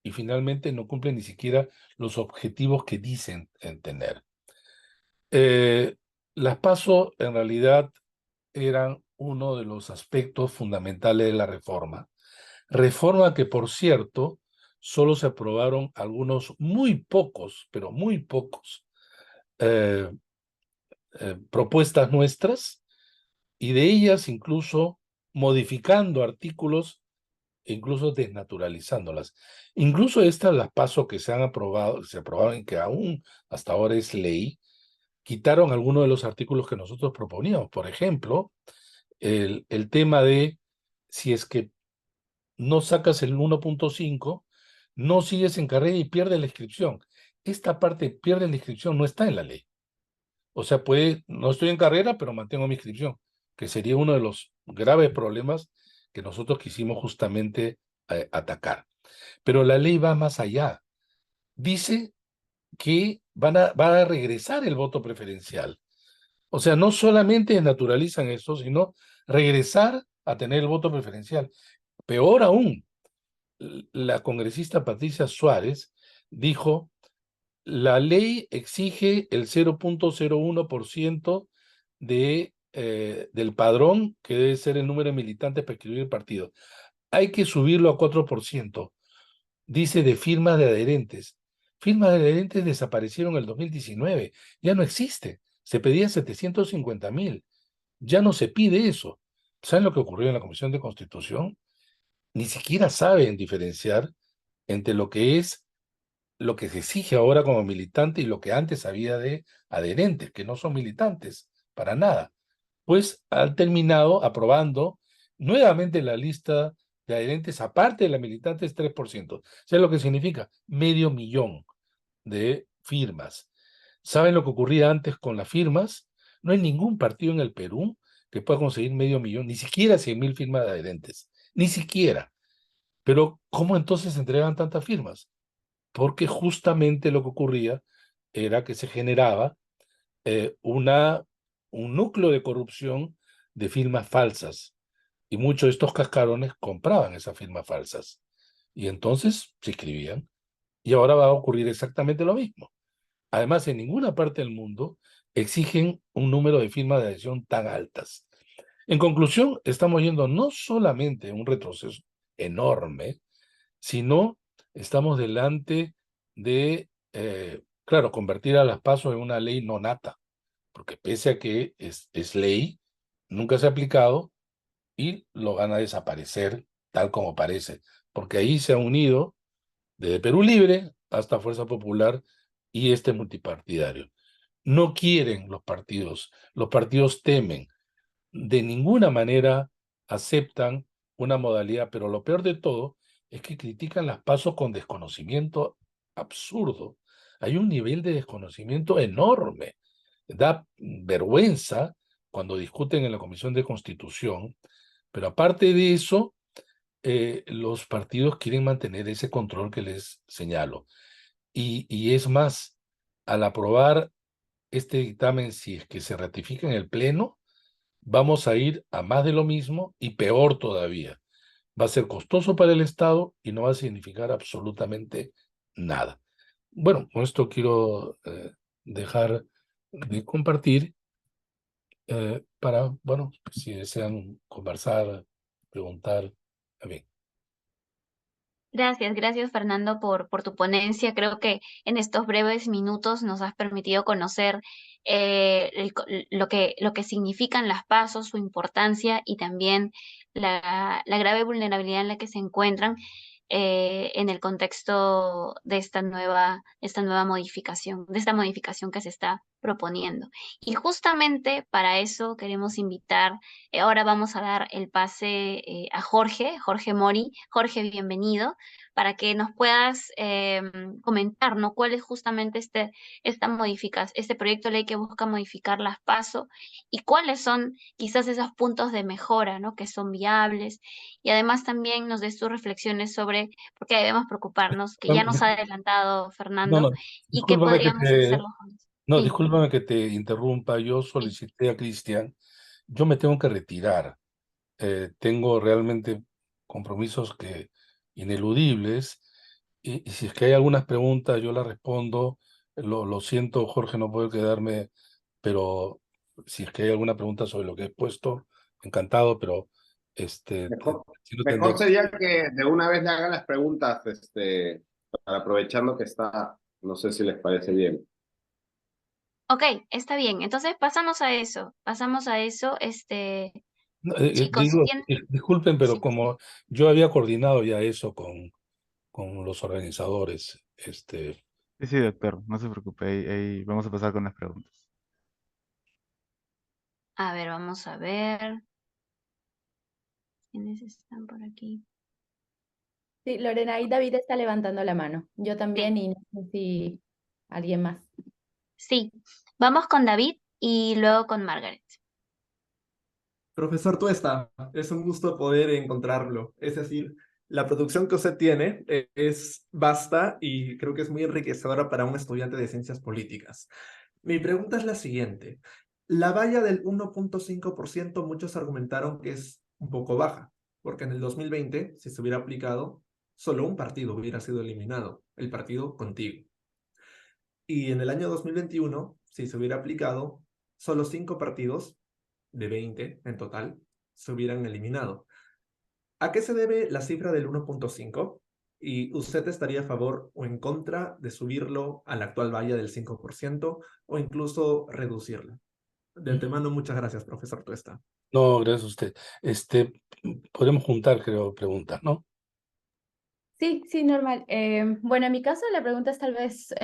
y finalmente no cumplen ni siquiera los objetivos que dicen tener. Las PASO en realidad eran uno de los aspectos fundamentales de la reforma. Reforma que, por cierto, solo se aprobaron algunos muy pocos, pero muy pocos, propuestas nuestras, y de ellas incluso modificando artículos e incluso desnaturalizándolas. Incluso estas, las PASO que se han aprobado, se aprobaron y que aún hasta ahora es ley, quitaron algunos de los artículos que nosotros proponíamos. Por ejemplo, el tema de si es que no sacas el 1.5, no sigues en carrera y pierdes la inscripción. Esta parte, pierde la inscripción, no está en la ley. O sea, no estoy en carrera, pero mantengo mi inscripción, que sería uno de los graves problemas que nosotros quisimos justamente atacar. Pero la ley va más allá. Dice que va a regresar el voto preferencial. O sea, no solamente naturalizan eso, sino regresar a tener el voto preferencial. Peor aún, la congresista Patricia Suárez dijo, la ley exige el 0.01% de del padrón, que debe ser el número de militantes para escribir el partido. Hay que subirlo a 4%. Dice de firmas de adherentes. Firmas de adherentes desaparecieron en el 2019. Ya no existe. Se pedían 750.000. Ya no se pide eso. ¿Saben lo que ocurrió en la Comisión de Constitución? Ni siquiera saben diferenciar entre lo que es lo que se exige ahora como militante y lo que antes había de adherentes, que no son militantes, para nada. Pues han terminado aprobando nuevamente la lista de adherentes, aparte de la militantes, 3%. ¿Sabes lo que significa? 500.000 de firmas. ¿Saben lo que ocurría antes con las firmas? No hay ningún partido en el Perú que pueda conseguir 500.000, ni siquiera 100.000 firmas de adherentes, ni siquiera. Pero ¿cómo entonces se entregan tantas firmas? Porque justamente lo que ocurría era que se generaba un núcleo de corrupción de firmas falsas. Y muchos de estos cascarones compraban esas firmas falsas. Y entonces se inscribían. Y ahora va a ocurrir exactamente lo mismo. Además, en ninguna parte del mundo exigen un número de firmas de adhesión tan altas. En conclusión, estamos yendo no solamente a un retroceso enorme, sino estamos delante de, claro, convertir a las PASO en una ley no nata, porque pese a que es ley, nunca se ha aplicado y lo van a desaparecer tal como parece, porque ahí se ha unido desde Perú Libre hasta Fuerza Popular y este multipartidario. No quieren los partidos temen, de ninguna manera aceptan una modalidad, pero lo peor de todo es que critican las PASO con desconocimiento absurdo. Hay un nivel de desconocimiento enorme. Da vergüenza cuando discuten en la Comisión de Constitución, pero aparte de eso, los partidos quieren mantener ese control que les señalo. Y es más, al aprobar este dictamen, si es que se ratifica en el Pleno, vamos a ir a más de lo mismo y peor todavía. Va a ser costoso para el Estado y no va a significar absolutamente nada. Bueno, con esto quiero dejar de compartir para, bueno, si desean conversar, preguntar, a mí. Gracias Fernando por tu ponencia. Creo que en estos breves minutos nos has permitido conocer lo que significan las PASO, su importancia y también la grave vulnerabilidad en la que se encuentran en el contexto de esta nueva modificación, de esta modificación que se está proponiendo. Y justamente para eso queremos invitar, ahora vamos a dar el pase a Jorge Mori. Jorge, bienvenido para que nos puedas comentar, ¿no? ¿Cuál es justamente este proyecto de ley que busca modificar las PASO y cuáles son quizás esos puntos de mejora, ¿no? Que son viables y además también nos des tus reflexiones sobre por qué debemos preocuparnos, que ya nos ha adelantado No, Fernando no, y qué discúlpame que podríamos te, hacerlo juntos. no, Sí, discúlpame que te interrumpa. Yo sí. solicité a Cristian, yo me tengo que retirar. Tengo realmente compromisos ineludibles y si es que hay algunas preguntas yo las respondo. Lo siento, Jorge, no puedo quedarme, pero si es que hay alguna pregunta sobre lo que he puesto, encantado, pero Mejor, si no tendré mejor sería que de una vez le hagan las preguntas, para aprovechando que está, no sé si les parece bien. Ok, está bien. Entonces pasamos a eso, no, chicos, digo, ¿tienen? disculpen, pero Sí. como yo había coordinado ya eso con los organizadores, Sí, sí, doctor, no se preocupe, ahí vamos a pasar con las preguntas. A ver, vamos a ver. ¿Quiénes están por aquí? Sí, Lorena, ahí David está levantando la mano. Yo Sí, también y no sé si alguien más. sí. Vamos con David y luego con Margaret. Profesor Tuesta, es un gusto poder encontrarlo. Es decir, la producción que usted tiene es vasta y creo que es muy enriquecedora para un estudiante de ciencias políticas. Mi pregunta es la siguiente. La valla del 1.5% muchos argumentaron que es un poco baja, porque en el 2020, si se hubiera aplicado, solo un partido hubiera sido eliminado, el partido contigo. Y en el año 2021, si se hubiera aplicado, solo 5 partidos de 20 en total, se hubieran eliminado. ¿A qué se debe la cifra del 1.5? ¿Y usted estaría a favor o en contra de subirlo a la actual valla del 5% o incluso reducirla? De antemano, muchas gracias, profesor Tuesta. No, gracias a usted. Podemos juntar, creo, preguntas, ¿no? Sí, sí, normal. Bueno, en mi caso la pregunta es tal vez,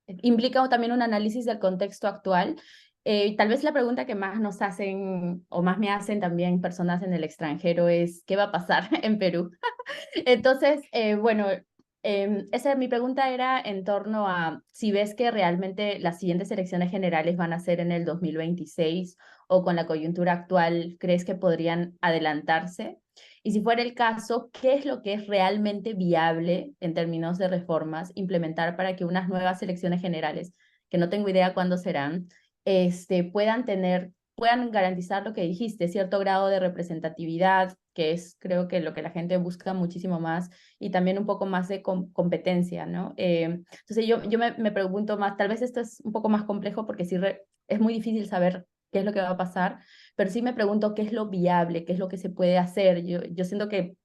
implica también un análisis del contexto actual. Tal vez la pregunta que más nos hacen o más me hacen también personas en el extranjero es, ¿qué va a pasar en Perú? Entonces, bueno, mi pregunta era en torno a si ves que realmente las siguientes elecciones generales van a ser en el 2026 o con la coyuntura actual, ¿crees que podrían adelantarse? Y si fuera el caso, ¿qué es lo que es realmente viable en términos de reformas implementar para que unas nuevas elecciones generales, que no tengo idea cuándo serán, puedan garantizar lo que dijiste, cierto grado de representatividad, que es creo que lo que la gente busca muchísimo más, y también un poco más de competencia, ¿no? Entonces yo me pregunto más, tal vez esto es un poco más complejo porque sí es muy difícil saber qué es lo que va a pasar, pero sí me pregunto qué es lo viable, qué es lo que se puede hacer. Yo siento que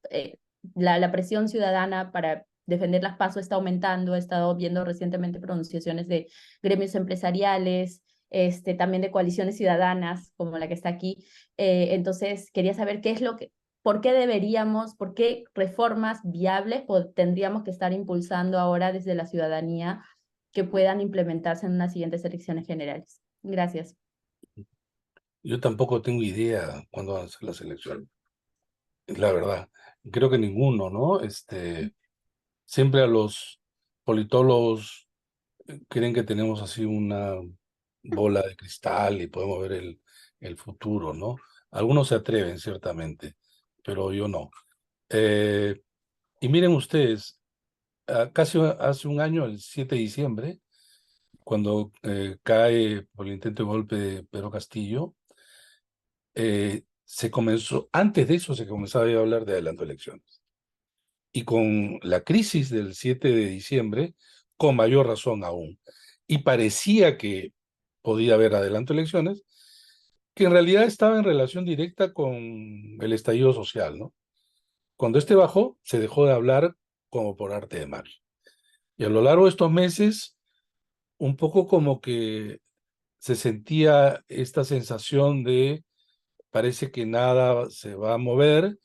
la presión ciudadana para defender las PASO está aumentando, he estado viendo recientemente pronunciaciones de gremios empresariales, también de coaliciones ciudadanas, como la que está aquí. Entonces, quería saber por qué reformas viables tendríamos que estar impulsando ahora desde la ciudadanía que puedan implementarse en unas siguientes elecciones generales. Gracias. Yo tampoco tengo idea cuándo van a ser las elecciones, es la verdad. Creo que ninguno, ¿no? Siempre a los politólogos creen que tenemos así una bola de cristal y podemos ver el futuro, ¿no? Algunos se atreven, ciertamente, pero yo no. Y miren ustedes, casi hace un año, el 7 de diciembre, cuando cae por el intento de golpe de Pedro Castillo, antes de eso se comenzaba a hablar de adelanto de elecciones. Y con la crisis del 7 de diciembre, con mayor razón aún. Y parecía que podía haber adelanto de elecciones, que en realidad estaba en relación directa con el estallido social, ¿no? Cuando este bajó, se dejó de hablar como por arte de magia. Y a lo largo de estos meses, un poco como que se sentía esta sensación de parece que nada se va a mover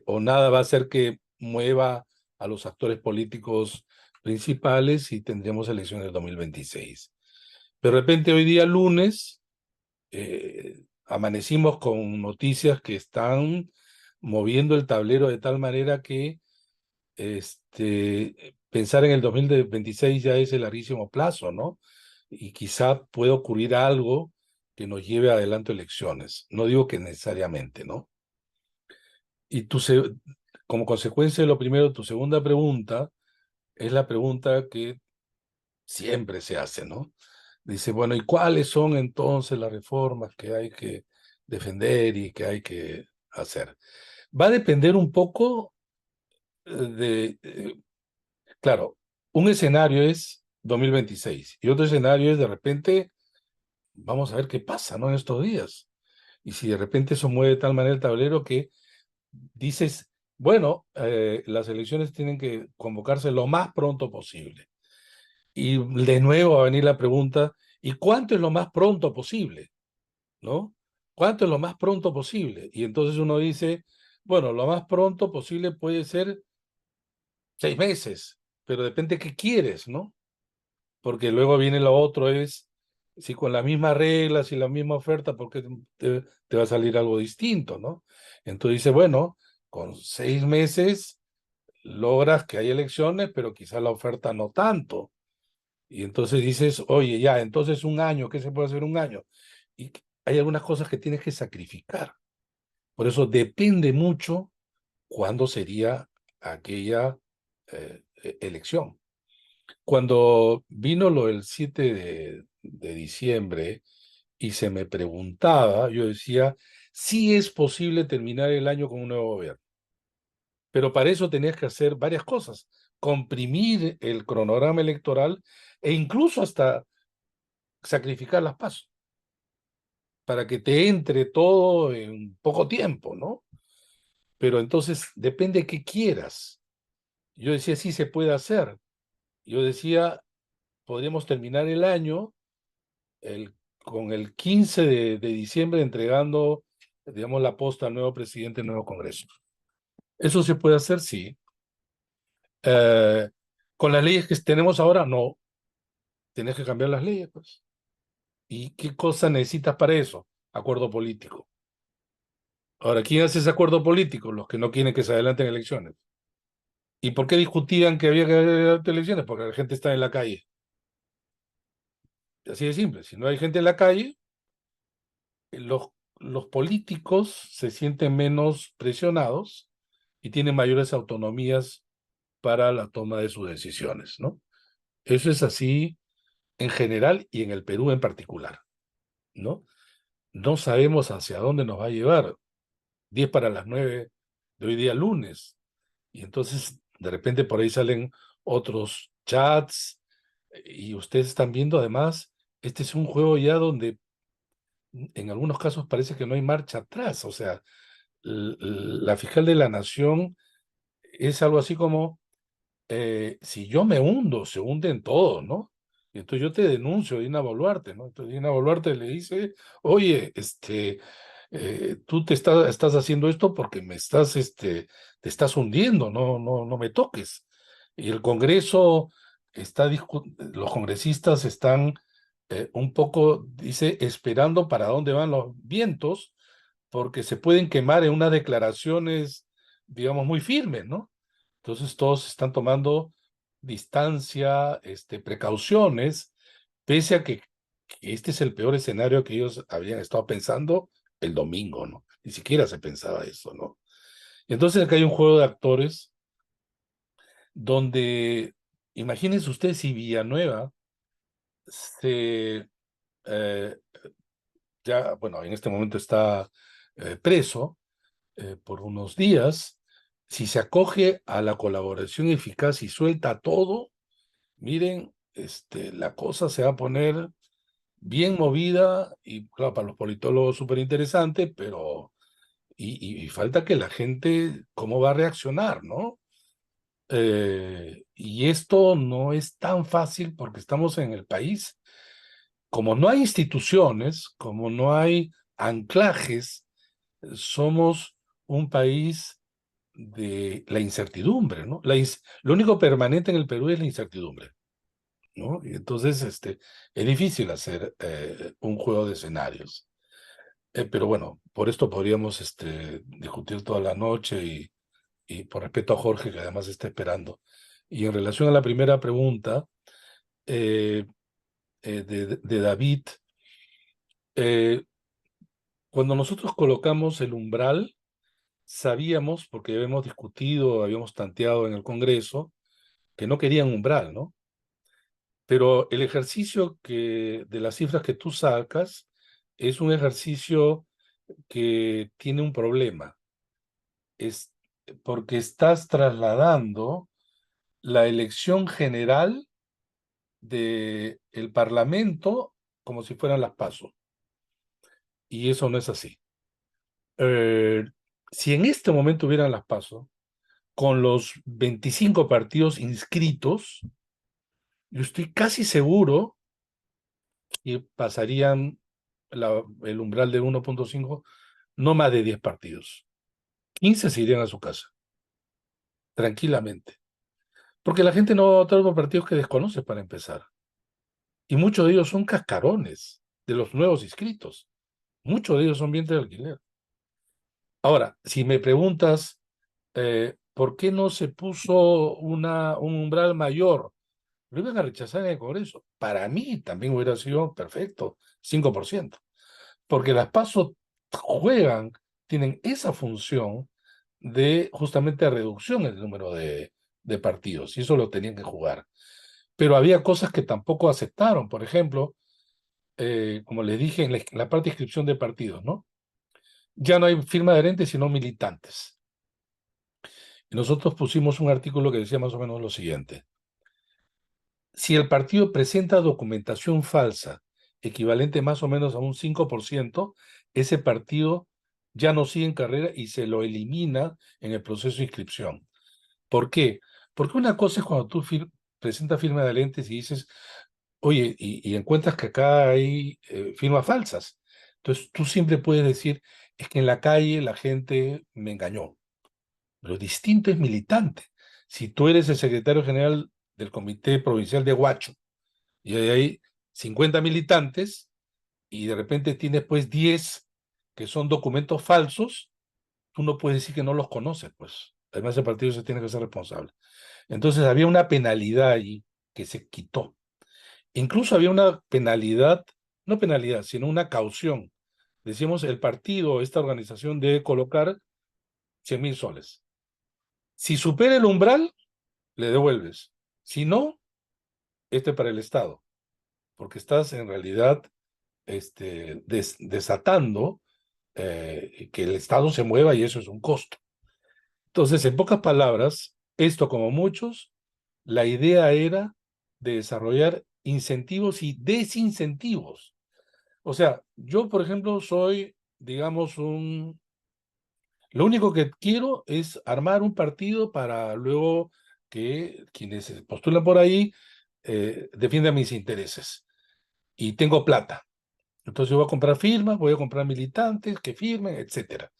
o nada va a hacer que mueva a los actores políticos principales y tendremos elecciones en 2026. De repente hoy día lunes amanecimos con noticias que están moviendo el tablero de tal manera que pensar en el 2026 ya es el larguísimo plazo, ¿no? Y quizá pueda ocurrir algo que nos lleve adelante elecciones. No digo que necesariamente, ¿no? Y como consecuencia de lo primero, tu segunda pregunta es la pregunta que siempre se hace, ¿no? Dice, bueno, ¿y cuáles son entonces las reformas que hay que defender y que hay que hacer? Va a depender un poco claro, un escenario es 2026 y otro escenario es de repente, vamos a ver qué pasa, ¿no? En estos días. Y si de repente eso mueve de tal manera el tablero que dices, bueno, las elecciones tienen que convocarse lo más pronto posible. Y de nuevo va a venir la pregunta, ¿y cuánto es lo más pronto posible? ¿No? ¿Cuánto es lo más pronto posible? Y entonces uno dice, bueno, lo más pronto posible puede ser 6 meses, pero depende qué quieres, ¿no? Porque luego viene lo otro, es si con las mismas reglas y la misma oferta, porque te va a salir algo distinto, ¿no? Entonces dice, bueno, con 6 meses logras que haya elecciones, pero quizá la oferta no tanto. Y entonces dices, oye, ya, entonces un año, ¿qué se puede hacer un año? Y hay algunas cosas que tienes que sacrificar. Por eso depende mucho cuándo sería aquella elección. Cuando vino lo del 7 de diciembre y se me preguntaba, yo decía, sí es posible terminar el año con un nuevo gobierno, pero para eso tenías que hacer varias cosas, comprimir el cronograma electoral e incluso hasta sacrificar las PASO para que te entre todo en poco tiempo, ¿no? Pero entonces depende de qué quieras. Yo decía, sí se puede hacer. Yo decía, podríamos terminar el año con el 15 de diciembre entregando, digamos, la posta al nuevo presidente del nuevo Congreso. ¿Eso se puede hacer? Sí. Eh, con las leyes que tenemos ahora, no. Tienes que cambiar las leyes, pues. ¿Y qué cosa necesitas para eso? Acuerdo político. Ahora, ¿quién hace ese acuerdo político? Los que no quieren que se adelanten elecciones. ¿Y por qué discutían que había que adelantar elecciones? Porque la gente está en la calle. Así de simple. Si no hay gente en la calle, los, los políticos se sienten menos presionados y tienen mayores autonomías para la toma de sus decisiones, ¿no? Eso es así en general y en el Perú en particular, ¿no? No sabemos hacia dónde nos va a llevar. 10 para las 9 de hoy día lunes. Y entonces, de repente por ahí salen otros chats y ustedes están viendo además, este es un juego ya donde en algunos casos parece que no hay marcha atrás. O sea, la fiscal de la Nación es algo así como, si yo me hundo, se hunden todos, ¿no? Y entonces yo te denuncio, Dina Boluarte, ¿no? Entonces Dina Boluarte le dice, oye, tú estás haciendo esto porque te estás hundiendo, no me toques. Y el Congreso los congresistas están un poco, dice, esperando para dónde van los vientos, porque se pueden quemar en unas declaraciones, digamos, muy firmes, ¿no? Entonces todos están tomando distancia, precauciones, pese a que este es el peor escenario que ellos habían estado pensando el domingo, ¿no? Ni siquiera se pensaba eso, ¿no? Entonces acá hay un juego de actores donde, imagínense ustedes si Villanueva se, eh, ya, bueno, en este momento está preso por unos días, si se acoge a la colaboración eficaz y suelta todo, miren, la cosa se va a poner bien movida y claro, para los politólogos súper interesante, pero y falta que la gente, ¿cómo va a reaccionar, no? Y esto no es tan fácil porque estamos en el país, como no hay instituciones, como no hay anclajes, somos un país de la incertidumbre, ¿no? Lo único permanente en el Perú es la incertidumbre, ¿no? Y entonces, es difícil hacer un juego de escenarios. Pero bueno, por esto podríamos discutir toda la noche y por respeto a Jorge, que además está esperando. Y en relación a la primera pregunta eh, de David, eh, cuando nosotros colocamos el umbral, sabíamos, porque habíamos discutido, habíamos tanteado en el Congreso, que no querían umbral, ¿no? Pero el ejercicio de las cifras que tú sacas es un ejercicio que tiene un problema. Es porque estás trasladando la elección general del Parlamento como si fueran las PASO. Y eso no es así. Eh, si en este momento hubieran las PASO, con los 25 partidos inscritos, yo estoy casi seguro que pasarían el umbral de 1.5, no más de 10 partidos. 15 se irían a su casa, tranquilamente. Porque la gente no va a votar por partidos que desconoce para empezar. Y muchos de ellos son cascarones de los nuevos inscritos. Muchos de ellos son vientres de alquiler. Ahora, si me preguntas, ¿por qué no se puso un umbral mayor? Lo iban a rechazar en el Congreso. Para mí también hubiera sido perfecto, 5%. Porque las PASO juegan, tienen esa función de justamente reducción en el número de partidos, y eso lo tenían que jugar. Pero había cosas que tampoco aceptaron, por ejemplo, como les dije en la parte de inscripción de partidos, ¿no? Ya no hay firma de adherentes, sino militantes. Y nosotros pusimos un artículo que decía más o menos lo siguiente: si el partido presenta documentación falsa equivalente más o menos a un 5%, ese partido ya no sigue en carrera y se lo elimina en el proceso de inscripción. ¿Por qué? Porque una cosa es cuando tú presentas firma de lentes y dices, oye, y encuentras que acá hay firmas falsas. Entonces tú siempre puedes decir, es que en la calle la gente me engañó. Lo distinto es militante. Si tú eres el secretario general del Comité Provincial de Huacho y hay 50 militantes y de repente tienes pues 10 que son documentos falsos, tú no puedes decir que no los conoces, pues. Además el partido se tiene que ser responsable. Entonces había una penalidad allí que se quitó. Incluso había una penalidad, no penalidad, sino una caución. Decíamos, el partido, esta organización debe colocar 100.000 soles. Si supera el umbral, le devuelves. Si no, este para el Estado, porque estás en realidad desatando que el Estado se mueva y eso es un costo. Entonces, en pocas palabras, esto como muchos, la idea era de desarrollar incentivos y desincentivos. O sea, yo, por ejemplo, soy, digamos, lo único que quiero es armar un partido para luego que quienes se postulan por ahí defiendan mis intereses. Y tengo plata. Entonces yo voy a comprar firmas, voy a comprar militantes que firmen, etcétera.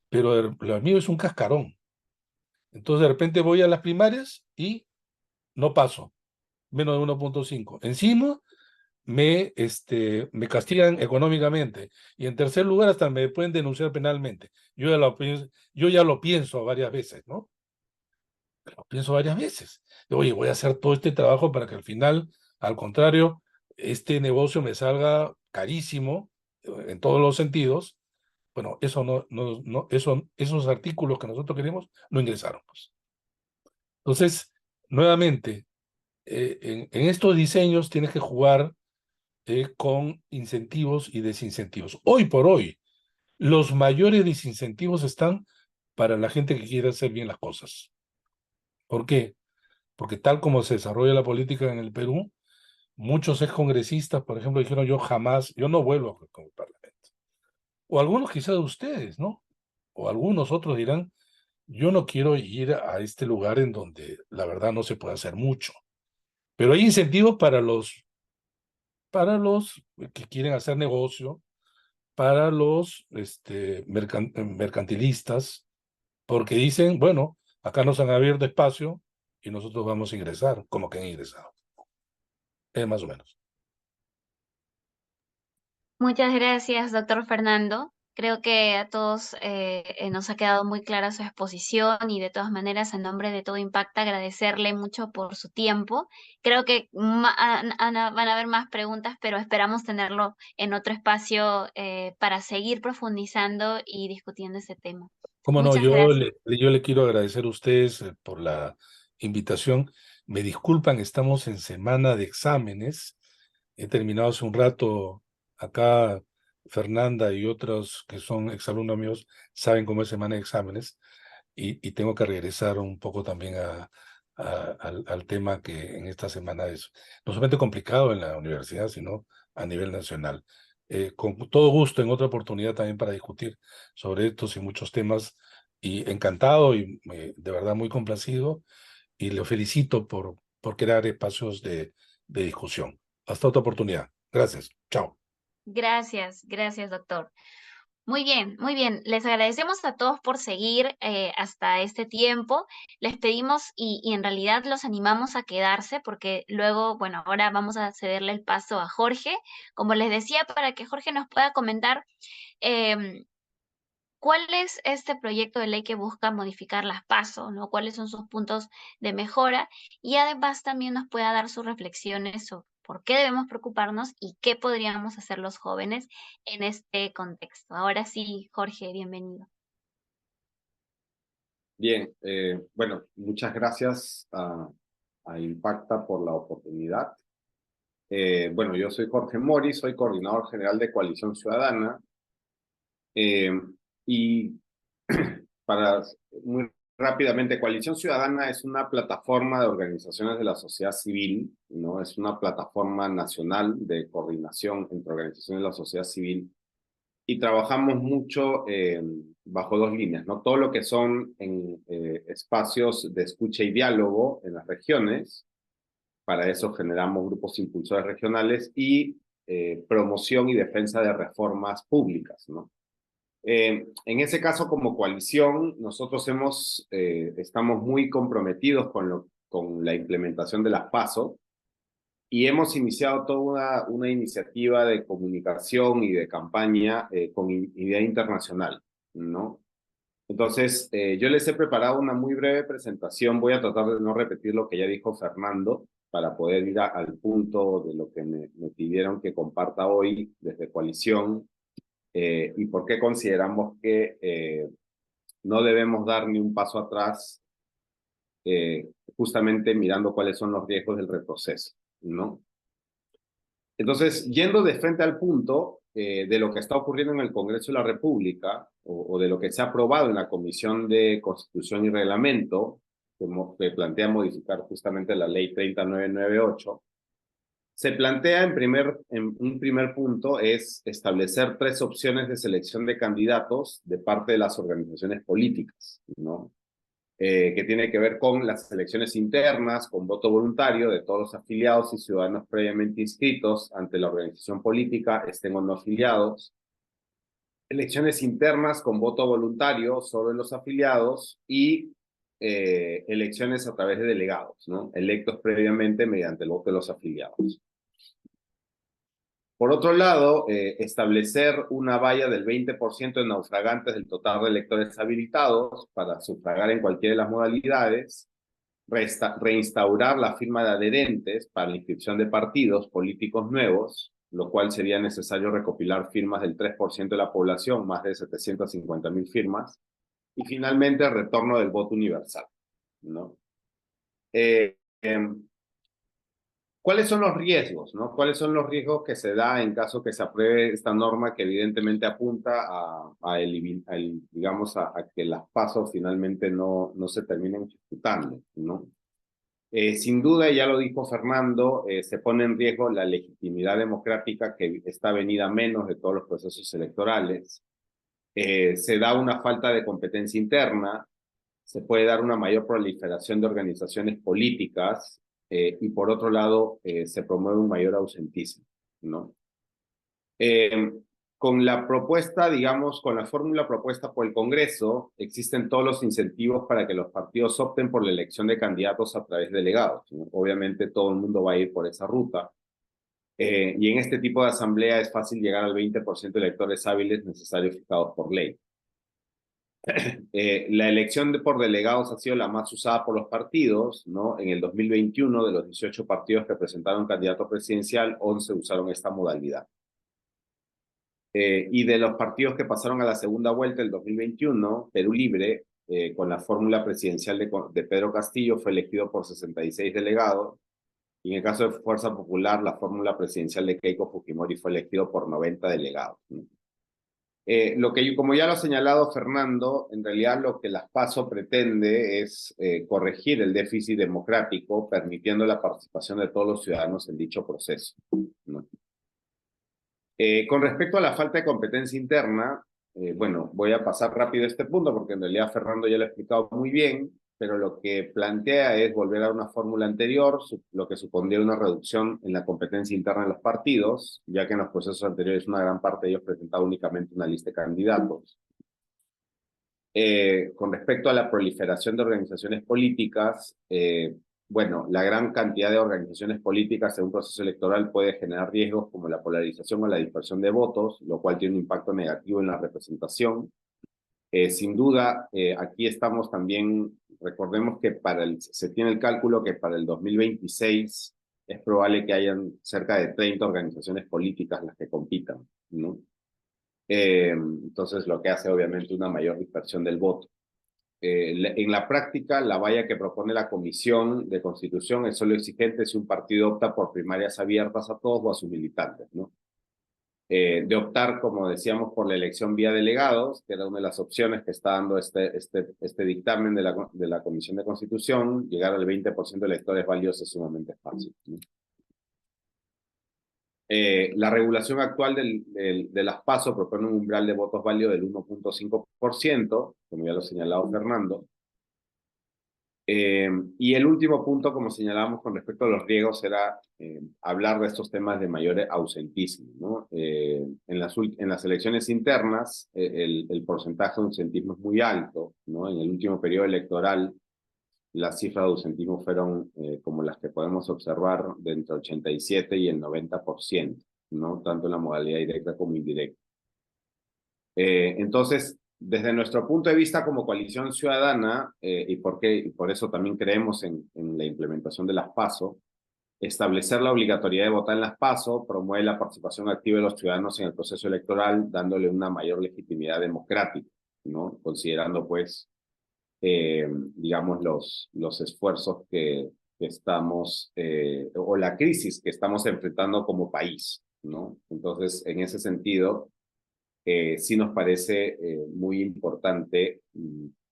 Pero lo mío es un cascarón. Entonces de repente voy a las primarias y no paso, menos de 1.5. Encima me castigan económicamente. Y en tercer lugar hasta me pueden denunciar penalmente. Yo ya lo pienso varias veces, ¿no? Lo pienso varias veces. Oye, voy a hacer todo este trabajo para que al final, al contrario, este negocio me salga carísimo en todos los sentidos. Bueno, eso esos artículos que nosotros queremos no ingresaron, pues. Entonces, nuevamente, en estos diseños tienes que jugar con incentivos y desincentivos. Hoy por hoy, los mayores desincentivos están para la gente que quiere hacer bien las cosas. ¿Por qué? Porque tal como se desarrolla la política en el Perú, muchos excongresistas, por ejemplo, dijeron yo no vuelvo a el Parlamento. O algunos quizás de ustedes, ¿no? O algunos otros dirán, yo no quiero ir a este lugar en donde la verdad no se puede hacer mucho. Pero hay incentivos para los que quieren hacer negocio, para los mercantilistas, porque dicen, bueno, acá nos han abierto espacio y nosotros vamos a ingresar, como que han ingresado. Es más o menos. Muchas gracias, doctor Fernando. Creo que a todos nos ha quedado muy clara su exposición y de todas maneras, en nombre de Todo Impacta, agradecerle mucho por su tiempo. Creo que van a haber más preguntas, pero esperamos tenerlo en otro espacio para seguir profundizando y discutiendo ese tema. Cómo no, Muchas gracias. yo le quiero agradecer a ustedes por la invitación. Me disculpan, estamos en semana de exámenes. He terminado hace un rato acá. Fernanda y otros que son exalumnos míos saben cómo es semana de exámenes y tengo que regresar un poco también al tema que en esta semana es no solamente complicado en la universidad, sino a nivel nacional. Con todo gusto en otra oportunidad también para discutir sobre estos y muchos temas y encantado y de verdad muy complacido y le felicito por crear espacios de discusión. Hasta otra oportunidad. Gracias. Chao. Gracias, gracias, doctor. Muy bien, muy bien. Les agradecemos a todos por seguir hasta este tiempo. Les pedimos y en realidad los animamos a quedarse porque luego, bueno, ahora vamos a cederle el paso a Jorge, como les decía, para que Jorge nos pueda comentar em, cuál es este proyecto de ley que busca modificar las PASO, ¿no? Cuáles son sus puntos de mejora y además también nos pueda dar sus reflexiones sobre por qué debemos preocuparnos y qué podríamos hacer los jóvenes en este contexto. Ahora sí, Jorge, bienvenido. Bien, bueno, muchas gracias a Impacta por la oportunidad. Bueno, yo soy Jorge Mori, soy coordinador general de Coalición Ciudadana y para muy rápidamente, Coalición Ciudadana es una plataforma de organizaciones de la sociedad civil, ¿no? Es una plataforma nacional de coordinación entre organizaciones de la sociedad civil y trabajamos mucho bajo dos líneas, ¿no? Todo lo que son espacios de escucha y diálogo en las regiones, para eso generamos grupos impulsores regionales y promoción y defensa de reformas públicas, ¿no? En ese caso, como coalición, nosotros estamos muy comprometidos con la implementación de las PASO y hemos iniciado toda una iniciativa de comunicación y de campaña con idea internacional, ¿no? Entonces, yo les he preparado una muy breve presentación. Voy a tratar de no repetir lo que ya dijo Fernando para poder ir al punto de lo que me pidieron que comparta hoy desde Coalición y por qué consideramos que no debemos dar ni un paso atrás, justamente mirando cuáles son los riesgos del retroceso, ¿no? Entonces, yendo de frente al punto de lo que está ocurriendo en el Congreso de la República o de lo que se ha aprobado en la Comisión de Constitución y Reglamento, que plantea modificar justamente la Ley 30998, se plantea en un primer punto es establecer 3 opciones de selección de candidatos de parte de las organizaciones políticas, ¿no? Que tiene que ver con las elecciones internas, con voto voluntario de todos los afiliados y ciudadanos previamente inscritos ante la organización política, estén o no afiliados. Elecciones internas con voto voluntario sobre los afiliados y elecciones a través de delegados, ¿no? Electos previamente mediante el voto de los afiliados. Por otro lado, establecer una valla del 20% de naufragantes del total de electores habilitados para sufragar en cualquiera de las modalidades, reinstaurar la firma de adherentes para la inscripción de partidos políticos nuevos, lo cual sería necesario recopilar firmas del 3% de la población, más de 750.000 firmas, y finalmente el retorno del voto universal, ¿no? ¿Cuáles son los riesgos, no? ¿Cuáles son los riesgos que se da en caso que se apruebe esta norma que evidentemente apunta digamos, a que las pasos finalmente no se terminen ejecutando, ¿no? Sin duda, ya lo dijo Fernando, se pone en riesgo la legitimidad democrática que está venida menos de todos los procesos electorales. Se da una falta de competencia interna, se puede dar una mayor proliferación de organizaciones políticas y por otro lado se promueve un mayor ausentismo, ¿no? Con la propuesta, digamos, con la fórmula propuesta por el Congreso, existen todos los incentivos para que los partidos opten por la elección de candidatos a través de delegados, ¿no? Obviamente todo el mundo va a ir por esa ruta. Y en este tipo de asamblea es fácil llegar al 20% de electores hábiles necesarios fijados por ley. La elección por delegados ha sido la más usada por los partidos, ¿no? En el 2021, de los 18 partidos que presentaron candidato presidencial, 11 usaron esta modalidad. Y de los partidos que pasaron a la segunda vuelta del 2021, Perú Libre, con la fórmula presidencial de Pedro Castillo, fue elegido por 66 delegados. Y en el caso de Fuerza Popular, la fórmula presidencial de Keiko Fujimori fue elegido por 90 delegados, ¿no? Como ya lo ha señalado Fernando, en realidad lo que las PASO pretende es corregir el déficit democrático, permitiendo la participación de todos los ciudadanos en dicho proceso, ¿no? Con respecto a la falta de competencia interna, bueno, voy a pasar rápido este punto porque en realidad Fernando ya lo ha explicado muy bien, pero lo que plantea es volver a una fórmula anterior, lo que supondría una reducción en la competencia interna de los partidos, ya que en los procesos anteriores una gran parte de ellos presentaba únicamente una lista de candidatos. Con respecto a la proliferación de organizaciones políticas, bueno, la gran cantidad de organizaciones políticas en un proceso electoral puede generar riesgos como la polarización o la dispersión de votos, lo cual tiene un impacto negativo en la representación. Sin duda, aquí estamos también, recordemos que se tiene el cálculo que para el 2026 es probable que hayan cerca de 30 organizaciones políticas las que compitan, ¿no? Entonces, lo que hace obviamente una mayor dispersión del voto. En la práctica, la valla que propone la Comisión de Constitución es solo exigente si un partido opta por primarias abiertas a todos o a sus militantes, ¿no? de optar, como decíamos, por la elección vía delegados, que era una de las opciones que está dando este dictamen de la Comisión de Constitución. Llegar al 20% de electores válidos es sumamente fácil, ¿no? La regulación actual de las PASO propone un umbral de votos válidos del 1.5%, como ya lo ha señalado Fernando. Y el último punto, como señalábamos con respecto a los riesgos, era hablar de estos temas de mayor ausentismo, ¿no? En las elecciones internas, el porcentaje de ausentismo es muy alto, ¿no? En el último periodo electoral, las cifras de ausentismo fueron como las que podemos observar de entre 87 y el 90%, ¿no? Tanto en la modalidad directa como indirecta. Entonces, desde nuestro punto de vista como coalición ciudadana, y por eso también creemos en la implementación de las PASO, establecer la obligatoriedad de votar en las PASO promueve la participación activa de los ciudadanos en el proceso electoral, dándole una mayor legitimidad democrática, ¿no? Considerando, pues, digamos, los esfuerzos que estamos, o la crisis que estamos enfrentando como país, ¿no? Entonces, en ese sentido, sí nos parece muy importante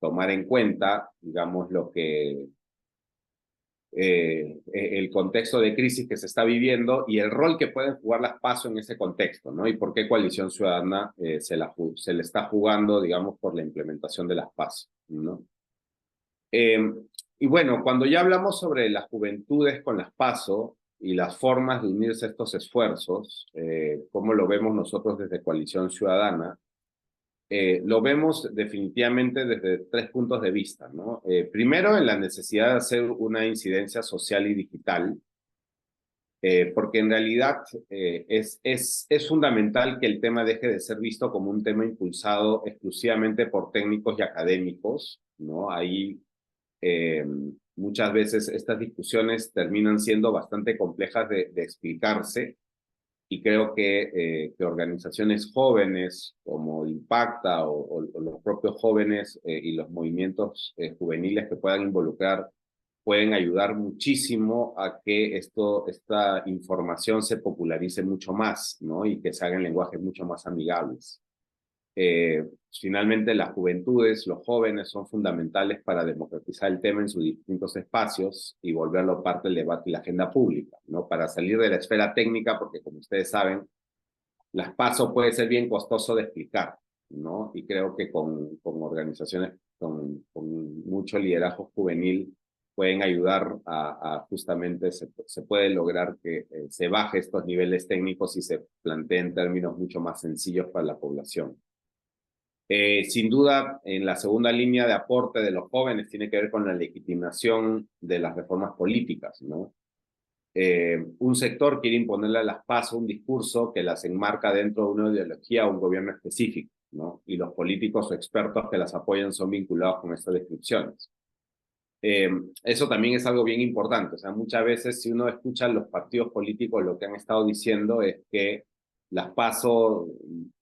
tomar en cuenta, digamos, el contexto de crisis que se está viviendo y el rol que pueden jugar las PASO en ese contexto, ¿no? Y por qué Coalición Ciudadana se le está jugando, digamos, por la implementación de las PASO, ¿no? Y bueno, cuando ya hablamos sobre las juventudes con las PASO y las formas de unirse a estos esfuerzos, cómo lo vemos nosotros desde Coalición Ciudadana, lo vemos definitivamente desde 3 puntos de vista, ¿no? Primero, en la necesidad de hacer una incidencia social y digital, porque en realidad es fundamental que el tema deje de ser visto como un tema impulsado exclusivamente por técnicos y académicos, ¿no? Ahí muchas veces estas discusiones terminan siendo bastante complejas de explicarse, y creo que organizaciones jóvenes como Impacta o los propios jóvenes y los movimientos juveniles que puedan involucrar pueden ayudar muchísimo a que esta información se popularice mucho más, ¿no? Y que se hagan lenguajes mucho más amigables. Finalmente, las juventudes, los jóvenes son fundamentales para democratizar el tema en sus distintos espacios y volverlo parte del debate y la agenda pública, ¿no? Para salir de la esfera técnica, porque como ustedes saben, las PASO puede ser bien costoso de explicar, ¿no? Y creo que con organizaciones con mucho liderazgo juvenil pueden ayudar a justamente se puede lograr que se baje estos niveles técnicos y se planteen términos mucho más sencillos para la población. Sin duda, en la segunda línea de aporte de los jóvenes tiene que ver con la legitimación de las reformas políticas, ¿no? Un sector quiere imponerle a las PASO un discurso que las enmarca dentro de una ideología o un gobierno específico, ¿no? Y los políticos o expertos que las apoyan son vinculados con estas descripciones. Eso también es algo bien importante. O sea, muchas veces si uno escucha a los partidos políticos, lo que han estado diciendo es que las PASO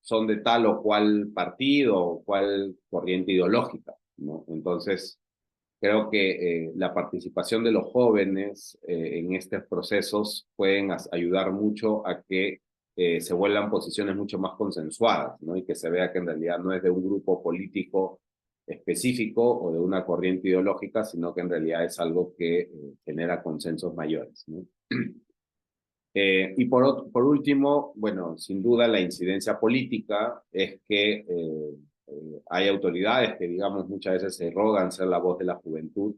son de tal o cual partido o cual corriente ideológica, ¿no? Entonces, creo que la participación de los jóvenes en estos procesos pueden ayudar mucho a que se vuelvan posiciones mucho más consensuadas, ¿no? Y que se vea que en realidad no es de un grupo político específico o de una corriente ideológica, sino que en realidad es algo que genera consensos mayores, ¿no? Y por último, bueno, sin duda la incidencia política es que hay autoridades que, digamos, muchas veces se rogan ser la voz de la juventud,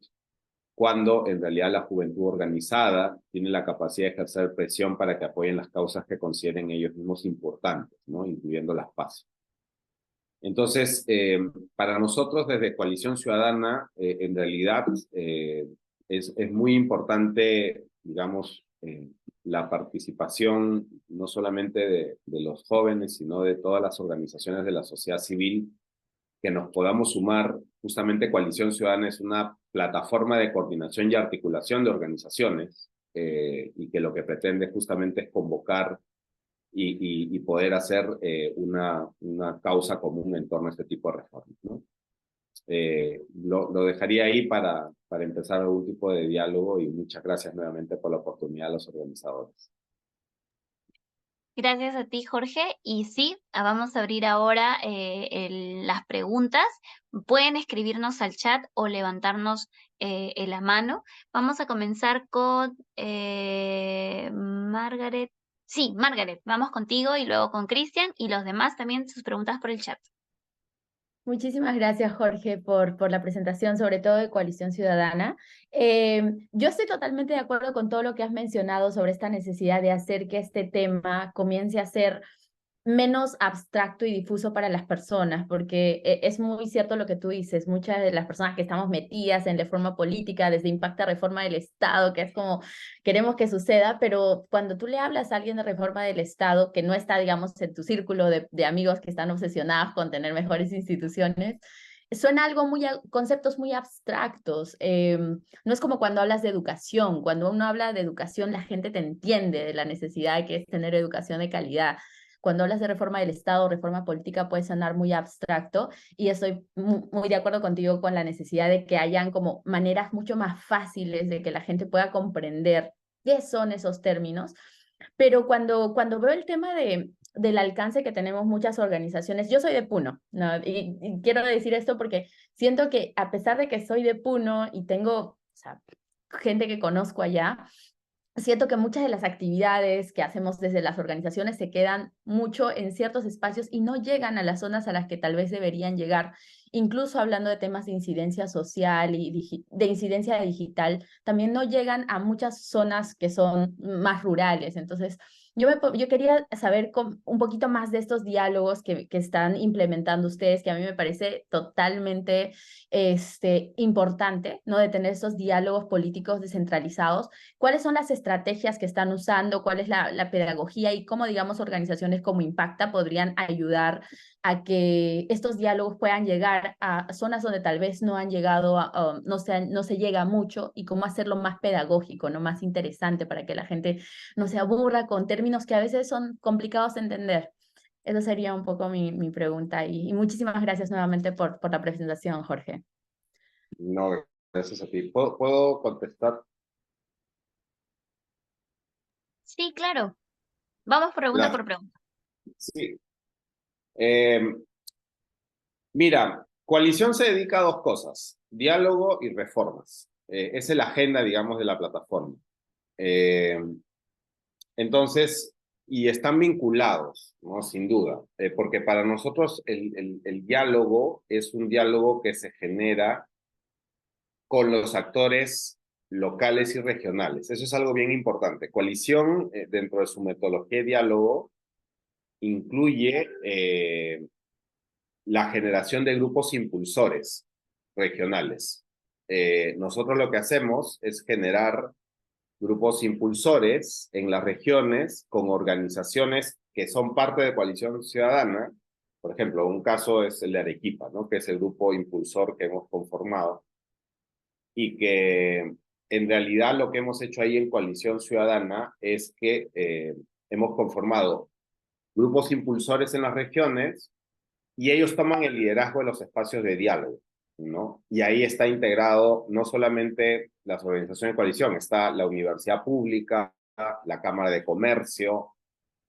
cuando en realidad la juventud organizada tiene la capacidad de ejercer presión para que apoyen las causas que consideren ellos mismos importantes, ¿no? Incluyendo las PASO. Entonces, para nosotros desde Coalición Ciudadana, en realidad es muy importante, digamos, la participación no solamente de los jóvenes, sino de todas las organizaciones de la sociedad civil, que nos podamos sumar. Justamente Coalición Ciudadana es una plataforma de coordinación y articulación de organizaciones, y que lo que pretende justamente es convocar y poder hacer una causa común en torno a este tipo de reformas, ¿no? Lo dejaría ahí para empezar algún tipo de diálogo, y muchas gracias nuevamente por la oportunidad a los organizadores. Gracias a ti, Jorge. Y sí, vamos a abrir ahora las preguntas. Pueden escribirnos al chat o levantarnos la mano. Vamos a comenzar con Margaret. Sí, Margaret, vamos contigo y luego con Cristian y los demás también sus preguntas por el chat. Muchísimas gracias, Jorge, por la presentación, sobre todo de Coalición Ciudadana. Yo estoy totalmente de acuerdo con todo lo que has mencionado sobre esta necesidad de hacer que este tema comience a ser menos abstracto y difuso para las personas, porque es muy cierto lo que tú dices, muchas de las personas que estamos metidas en reforma política, desde Impacta Reforma del Estado, que es como queremos que suceda, pero cuando tú le hablas a alguien de reforma del Estado, que no está, digamos, en tu círculo de amigos que están obsesionados con tener mejores instituciones, suena algo conceptos muy abstractos. No es como cuando hablas de educación. Cuando uno habla de educación, la gente te entiende de la necesidad que es tener educación de calidad. Cuando hablas de reforma del Estado, reforma política, puede sonar muy abstracto y estoy muy de acuerdo contigo con la necesidad de que hayan como maneras mucho más fáciles de que la gente pueda comprender qué son esos términos. Pero cuando veo el tema del alcance que tenemos muchas organizaciones, yo soy de Puno, ¿no? Y quiero decir esto porque siento que a pesar de que soy de Puno y tengo, o sea, gente que conozco allá, siento que muchas de las actividades que hacemos desde las organizaciones se quedan mucho en ciertos espacios y no llegan a las zonas a las que tal vez deberían llegar. Incluso hablando de temas de incidencia social y de incidencia digital, también no llegan a muchas zonas que son más rurales. Entonces, yo quería saber un poquito más de estos diálogos que están implementando ustedes, que a mí me parece totalmente importante, ¿no? De tener estos diálogos políticos descentralizados. ¿Cuáles son las estrategias que están usando? ¿Cuál es la pedagogía? Y cómo, digamos, organizaciones como Impacta podrían ayudar a que estos diálogos puedan llegar a zonas donde tal vez no han llegado, no se llega mucho, y cómo hacerlo más pedagógico, ¿no? Más interesante para que la gente no se aburra con términos que a veces son complicados de entender. Esa sería un poco mi pregunta. Y muchísimas gracias nuevamente por la presentación, Jorge. No, gracias a ti. ¿Puedo contestar? Sí, claro. Vamos pregunta La, por pregunta. sí. Eh, Mira, Coalición se dedica a dos cosas, diálogo y reformas. Esa es la agenda, digamos, de la plataforma. Eh, entonces, y están vinculados, ¿no? Sin duda, porque para nosotros el diálogo es un diálogo que se genera con los actores locales y regionales. Eso es algo bien importante. Coalición, dentro de su metodología de diálogo, incluye la generación de grupos impulsores regionales. Nosotros lo que hacemos es generar grupos impulsores en las regiones con organizaciones que son parte de Coalición Ciudadana. Por ejemplo, un caso es el de Arequipa, ¿no? Que es el grupo impulsor que hemos conformado y que en realidad lo que hemos hecho ahí en Coalición Ciudadana es que hemos conformado grupos impulsores en las regiones y ellos toman el liderazgo de los espacios de diálogo, ¿no? Y ahí está integrado no solamente las organizaciones de coalición, está la universidad pública, la Cámara de Comercio,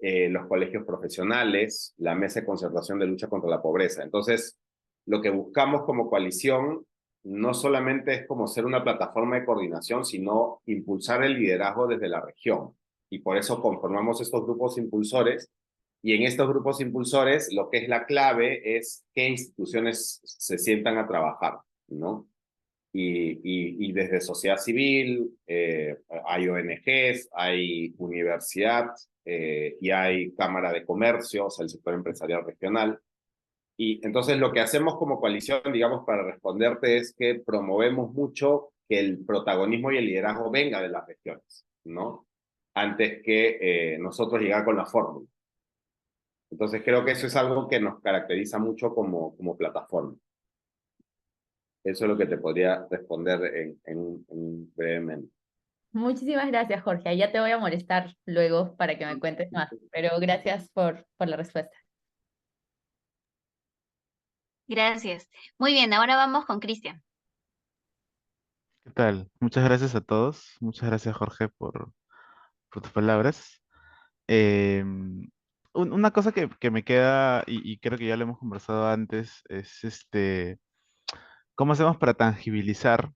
los colegios profesionales, la Mesa de Concertación de Lucha contra la Pobreza. Entonces, lo que buscamos como coalición no solamente es como ser una plataforma de coordinación, sino impulsar el liderazgo desde la región. Y por eso conformamos estos grupos impulsores y en estos grupos impulsores, lo que es la clave es qué instituciones se sientan a trabajar, ¿no? Y desde sociedad civil, hay ONGs, hay universidad y hay Cámara de Comercio, o sea, el sector empresarial regional. Y entonces lo que hacemos como coalición, digamos, para responderte es que promovemos mucho que el protagonismo y el liderazgo venga de las regiones, ¿no? Antes que nosotros llegar con la fórmula. Entonces creo que eso es algo que nos caracteriza mucho como plataforma. Eso es lo que te podría responder en brevemente. Muchísimas gracias, Jorge. Ya te voy a molestar luego para que me cuentes más, pero gracias por la respuesta. Gracias. Muy bien, ahora vamos con Cristian. ¿Qué tal? Muchas gracias a todos. Muchas gracias, Jorge, por tus palabras. Una cosa que me queda, y creo que ya lo hemos conversado antes, es ¿cómo hacemos para tangibilizar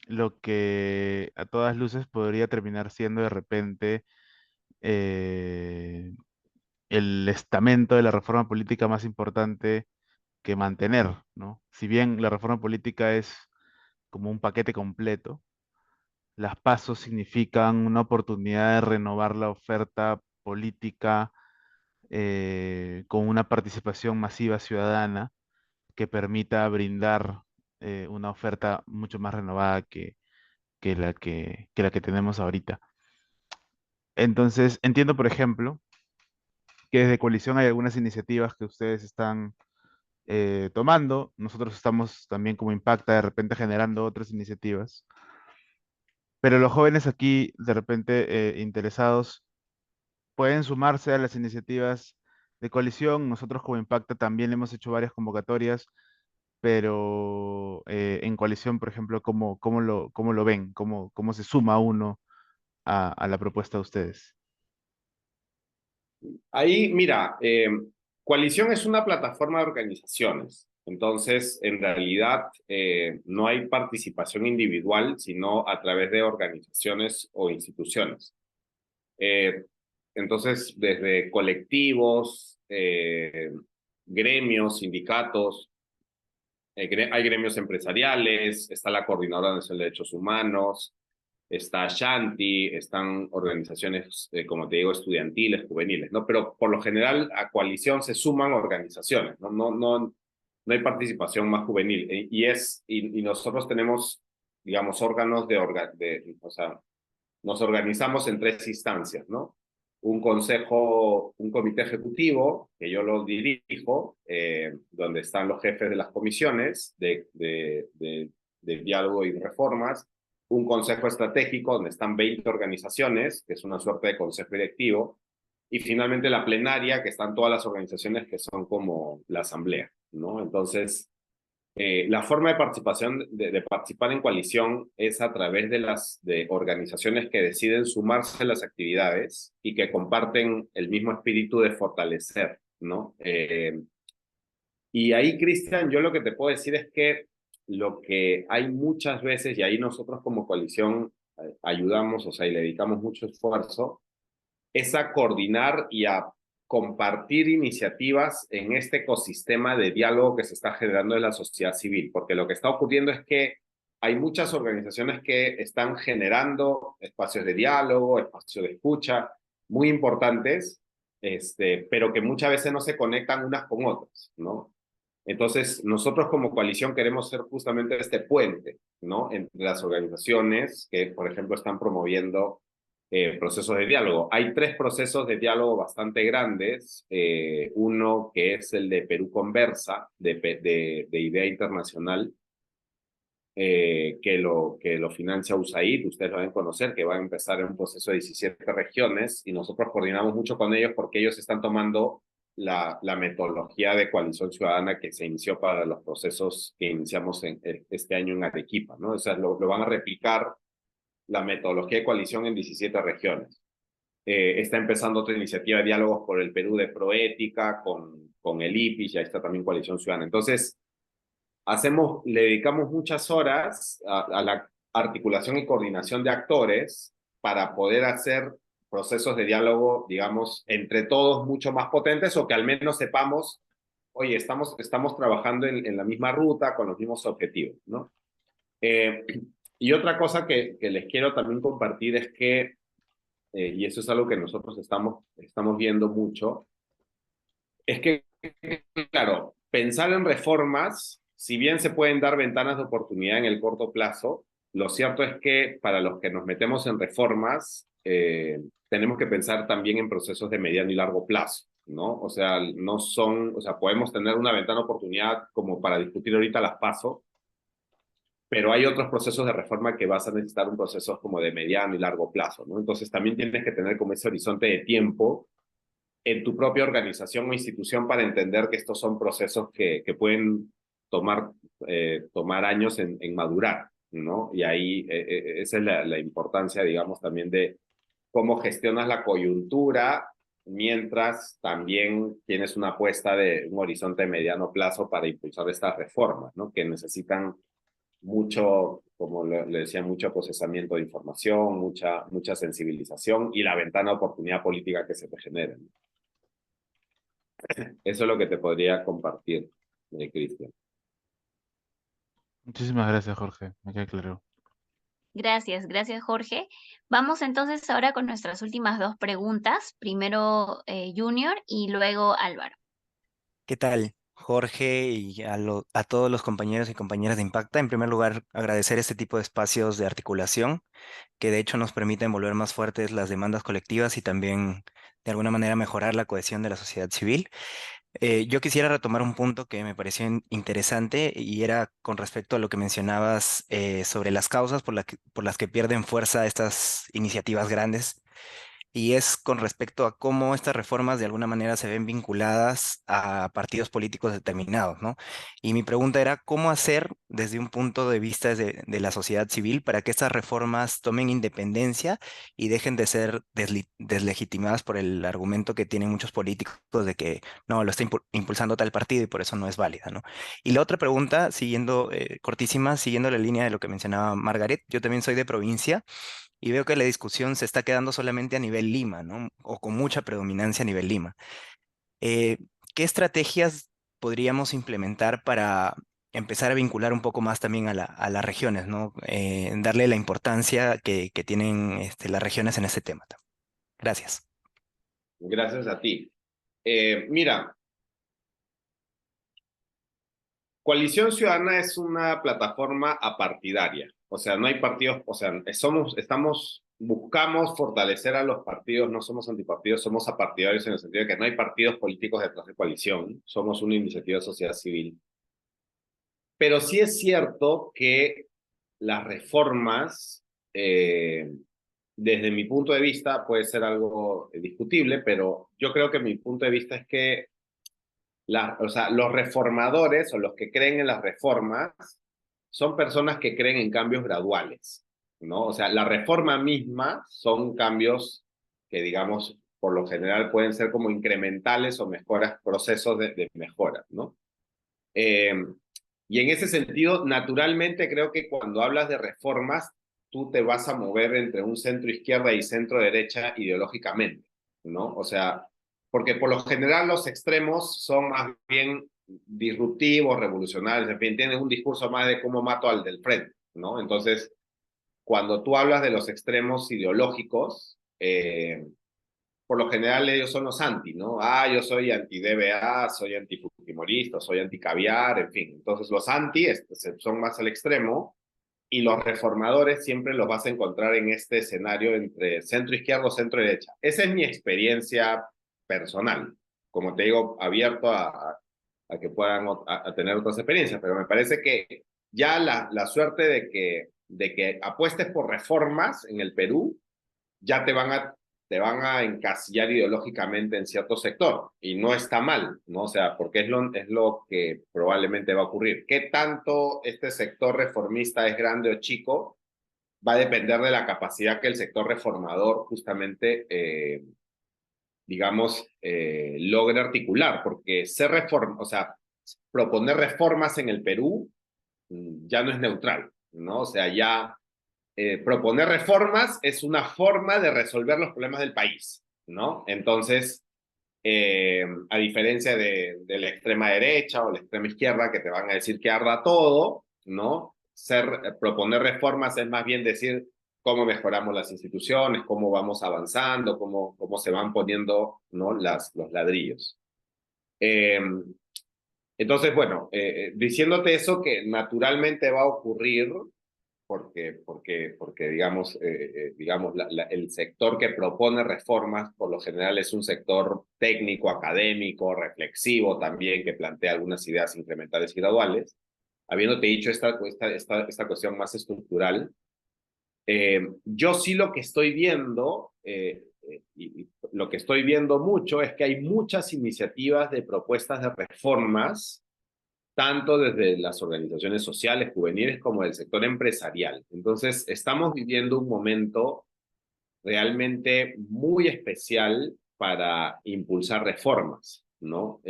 lo que a todas luces podría terminar siendo de repente eh, el estamento de la reforma política más importante que mantener, ¿no? Si bien la reforma política es como un paquete completo, las pasos significan una oportunidad de renovar la oferta política con una participación masiva ciudadana que permita brindar una oferta mucho más renovada que la que tenemos ahorita. Entonces, entiendo, por ejemplo, que desde Coalición hay algunas iniciativas que ustedes están tomando. Nosotros estamos también como Impacta de repente generando otras iniciativas. Pero los jóvenes aquí de repente interesados pueden sumarse a las iniciativas de Coalición. Nosotros como Impacta también hemos hecho varias convocatorias, pero en Coalición, por ejemplo, cómo lo ven? ¿Cómo se suma uno a la propuesta de ustedes? Ahí, mira, Coalición es una plataforma de organizaciones. Entonces, en realidad, no hay participación individual, sino a través de organizaciones o instituciones. Eh, entonces, desde colectivos, gremios, sindicatos, hay gremios empresariales, está la Coordinadora Nacional de Derechos Humanos, está Shanti, están organizaciones, como te digo, estudiantiles, juveniles, ¿no? Pero por lo general a Coalición se suman organizaciones, ¿no? No hay participación más juvenil. Y nosotros tenemos, digamos, órganos o sea, nos organizamos en tres instancias, ¿no? Un consejo, un comité ejecutivo, que yo lo dirijo, donde están los jefes de las comisiones de diálogo y reformas, un consejo estratégico, donde están 20 organizaciones, que es una suerte de consejo directivo, y finalmente la plenaria, que están todas las organizaciones que son como la asamblea, ¿no? Entonces, la forma de participación, de participar en coalición es a través de organizaciones que deciden sumarse a las actividades y que comparten el mismo espíritu de fortalecer, ¿no? Y ahí, Cristian, yo lo que te puedo decir es que lo que hay muchas veces, y ahí nosotros como coalición ayudamos, o sea, y le dedicamos mucho esfuerzo, es a coordinar y a compartir iniciativas en este ecosistema de diálogo que se está generando en la sociedad civil, porque lo que está ocurriendo es que hay muchas organizaciones que están generando espacios de diálogo, espacios de escucha muy importantes, pero que muchas veces no se conectan unas con otras, ¿no? Entonces, nosotros como coalición queremos ser justamente este puente, ¿no? Entre las organizaciones que, por ejemplo, están promoviendo procesos de diálogo. Hay tres procesos de diálogo bastante grandes. Uno que es el de Perú Conversa, de Idea Internacional, que lo financia USAID, ustedes lo deben conocer, que va a empezar en un proceso de 17 regiones, y nosotros coordinamos mucho con ellos porque ellos están tomando la metodología de coalición ciudadana que se inició para los procesos que iniciamos este año en Arequipa, ¿no? O sea, lo van a replicar la metodología de coalición en 17 regiones. Está empezando otra iniciativa de diálogos por el Perú de Proética con el IPIS, y ahí está también Coalición Ciudadana. Entonces, le dedicamos muchas horas a la articulación y coordinación de actores para poder hacer procesos de diálogo, digamos, entre todos mucho más potentes, o que al menos sepamos, oye, estamos trabajando en la misma ruta, con los mismos objetivos, ¿no? Y otra cosa que les quiero también compartir es que, y eso es algo que nosotros estamos viendo mucho, es que, claro, pensar en reformas, si bien se pueden dar ventanas de oportunidad en el corto plazo, lo cierto es que para los que nos metemos en reformas, tenemos que pensar también en procesos de mediano y largo plazo, ¿no? O sea, podemos tener una ventana de oportunidad como para discutir ahorita las PASO, pero hay otros procesos de reforma que vas a necesitar un proceso como de mediano y largo plazo, ¿no? Entonces también tienes que tener como ese horizonte de tiempo en tu propia organización o institución para entender que estos son procesos que pueden tomar años en madurar, ¿no? Y ahí esa es la importancia, digamos, también de cómo gestionas la coyuntura mientras también tienes una apuesta de un horizonte de mediano plazo para impulsar estas reformas, ¿no? Que necesitan mucho, como le decía, mucho procesamiento de información, mucha sensibilización y la ventana de oportunidad política que se te genere, ¿no? Eso es lo que te podría compartir, Cristian. Muchísimas gracias, Jorge. Me queda claro. Gracias Jorge. Vamos entonces ahora con nuestras últimas dos preguntas. Primero Junior y luego Álvaro. ¿Qué tal, Jorge, y a todos los compañeros y compañeras de Impacta? En primer lugar, agradecer este tipo de espacios de articulación que de hecho nos permiten volver más fuertes las demandas colectivas y también de alguna manera mejorar la cohesión de la sociedad civil. Yo quisiera retomar un punto que me pareció interesante y era con respecto a lo que mencionabas sobre las causas por las que pierden fuerza estas iniciativas grandes. Y es con respecto a cómo estas reformas de alguna manera se ven vinculadas a partidos políticos determinados, ¿no? Y mi pregunta era, ¿cómo hacer desde un punto de vista de la sociedad civil para que estas reformas tomen independencia y dejen de ser deslegitimadas por el argumento que tienen muchos políticos de que no, lo está impulsando tal partido y por eso no es válida, ¿no? Y la otra pregunta, siguiendo, cortísima, siguiendo la línea de lo que mencionaba Margaret, yo también soy de provincia. Y veo que la discusión se está quedando solamente a nivel Lima, ¿no? O con mucha predominancia a nivel Lima. Eh, ¿Qué estrategias podríamos implementar para empezar a vincular un poco más también a las regiones, ¿no? Darle la importancia que tienen las regiones en este tema. Gracias. Gracias a ti. Mira, Coalición Ciudadana es una plataforma apartidaria, o sea, no hay partidos, o sea, buscamos fortalecer a los partidos, no somos antipartidos, somos apartidarios en el sentido de que no hay partidos políticos detrás de coalición, somos una iniciativa de sociedad civil. Pero sí es cierto que las reformas, desde mi punto de vista, puede ser algo discutible, pero yo creo que mi punto de vista es que o sea, los reformadores o los que creen en las reformas son personas que creen en cambios graduales, ¿no? O sea, la reforma misma son cambios que, digamos, por lo general pueden ser como incrementales o mejoras, procesos de mejora, ¿no? Eh, y en ese sentido, naturalmente creo que cuando hablas de reformas, tú te vas a mover entre un centro izquierda y centro derecha ideológicamente, ¿no? O sea, porque por lo general los extremos son más bien disruptivos, revolucionarios, en fin, tienen un discurso más de cómo mato al del frente, ¿no? Entonces, cuando tú hablas de los extremos ideológicos, por lo general ellos son los anti, ¿no? Ah, yo soy anti-DBA, soy anti-fujimorista, soy anti-caviar, en fin. Entonces los anti son más al extremo y los reformadores siempre los vas a encontrar en este escenario entre centro-izquierda o centro-derecha. Esa es mi experiencia personal. Como te digo, abierto a que puedan a tener otras experiencias, pero me parece que ya la suerte de que apuestes por reformas en el Perú ya te van a encasillar ideológicamente en cierto sector, y no está mal, ¿no? O sea, porque es lo que probablemente va a ocurrir. ¿Qué tanto este sector reformista es grande o chico? Va a depender de la capacidad que el sector reformador justamente, digamos, logre articular, porque o sea, proponer reformas en el Perú ya no es neutral, ¿no? O sea, ya proponer reformas es una forma de resolver los problemas del país, ¿no? Entonces, a diferencia de la extrema derecha o la extrema izquierda que te van a decir que arda todo, ¿no? Proponer reformas es más bien decir cómo mejoramos las instituciones, cómo vamos avanzando, cómo se van poniendo, ¿no? los ladrillos. Entonces, bueno, diciéndote eso que naturalmente va a ocurrir, porque digamos el sector que propone reformas por lo general es un sector técnico, académico, reflexivo también, que plantea algunas ideas incrementales y graduales. Habiéndote dicho esta cuestión más estructural, yo sí lo que estoy viendo, y lo que estoy viendo mucho, es que hay muchas iniciativas de propuestas de reformas tanto desde las organizaciones sociales, juveniles, como del sector empresarial. Entonces, estamos viviendo un momento realmente muy especial para impulsar reformas, ¿no?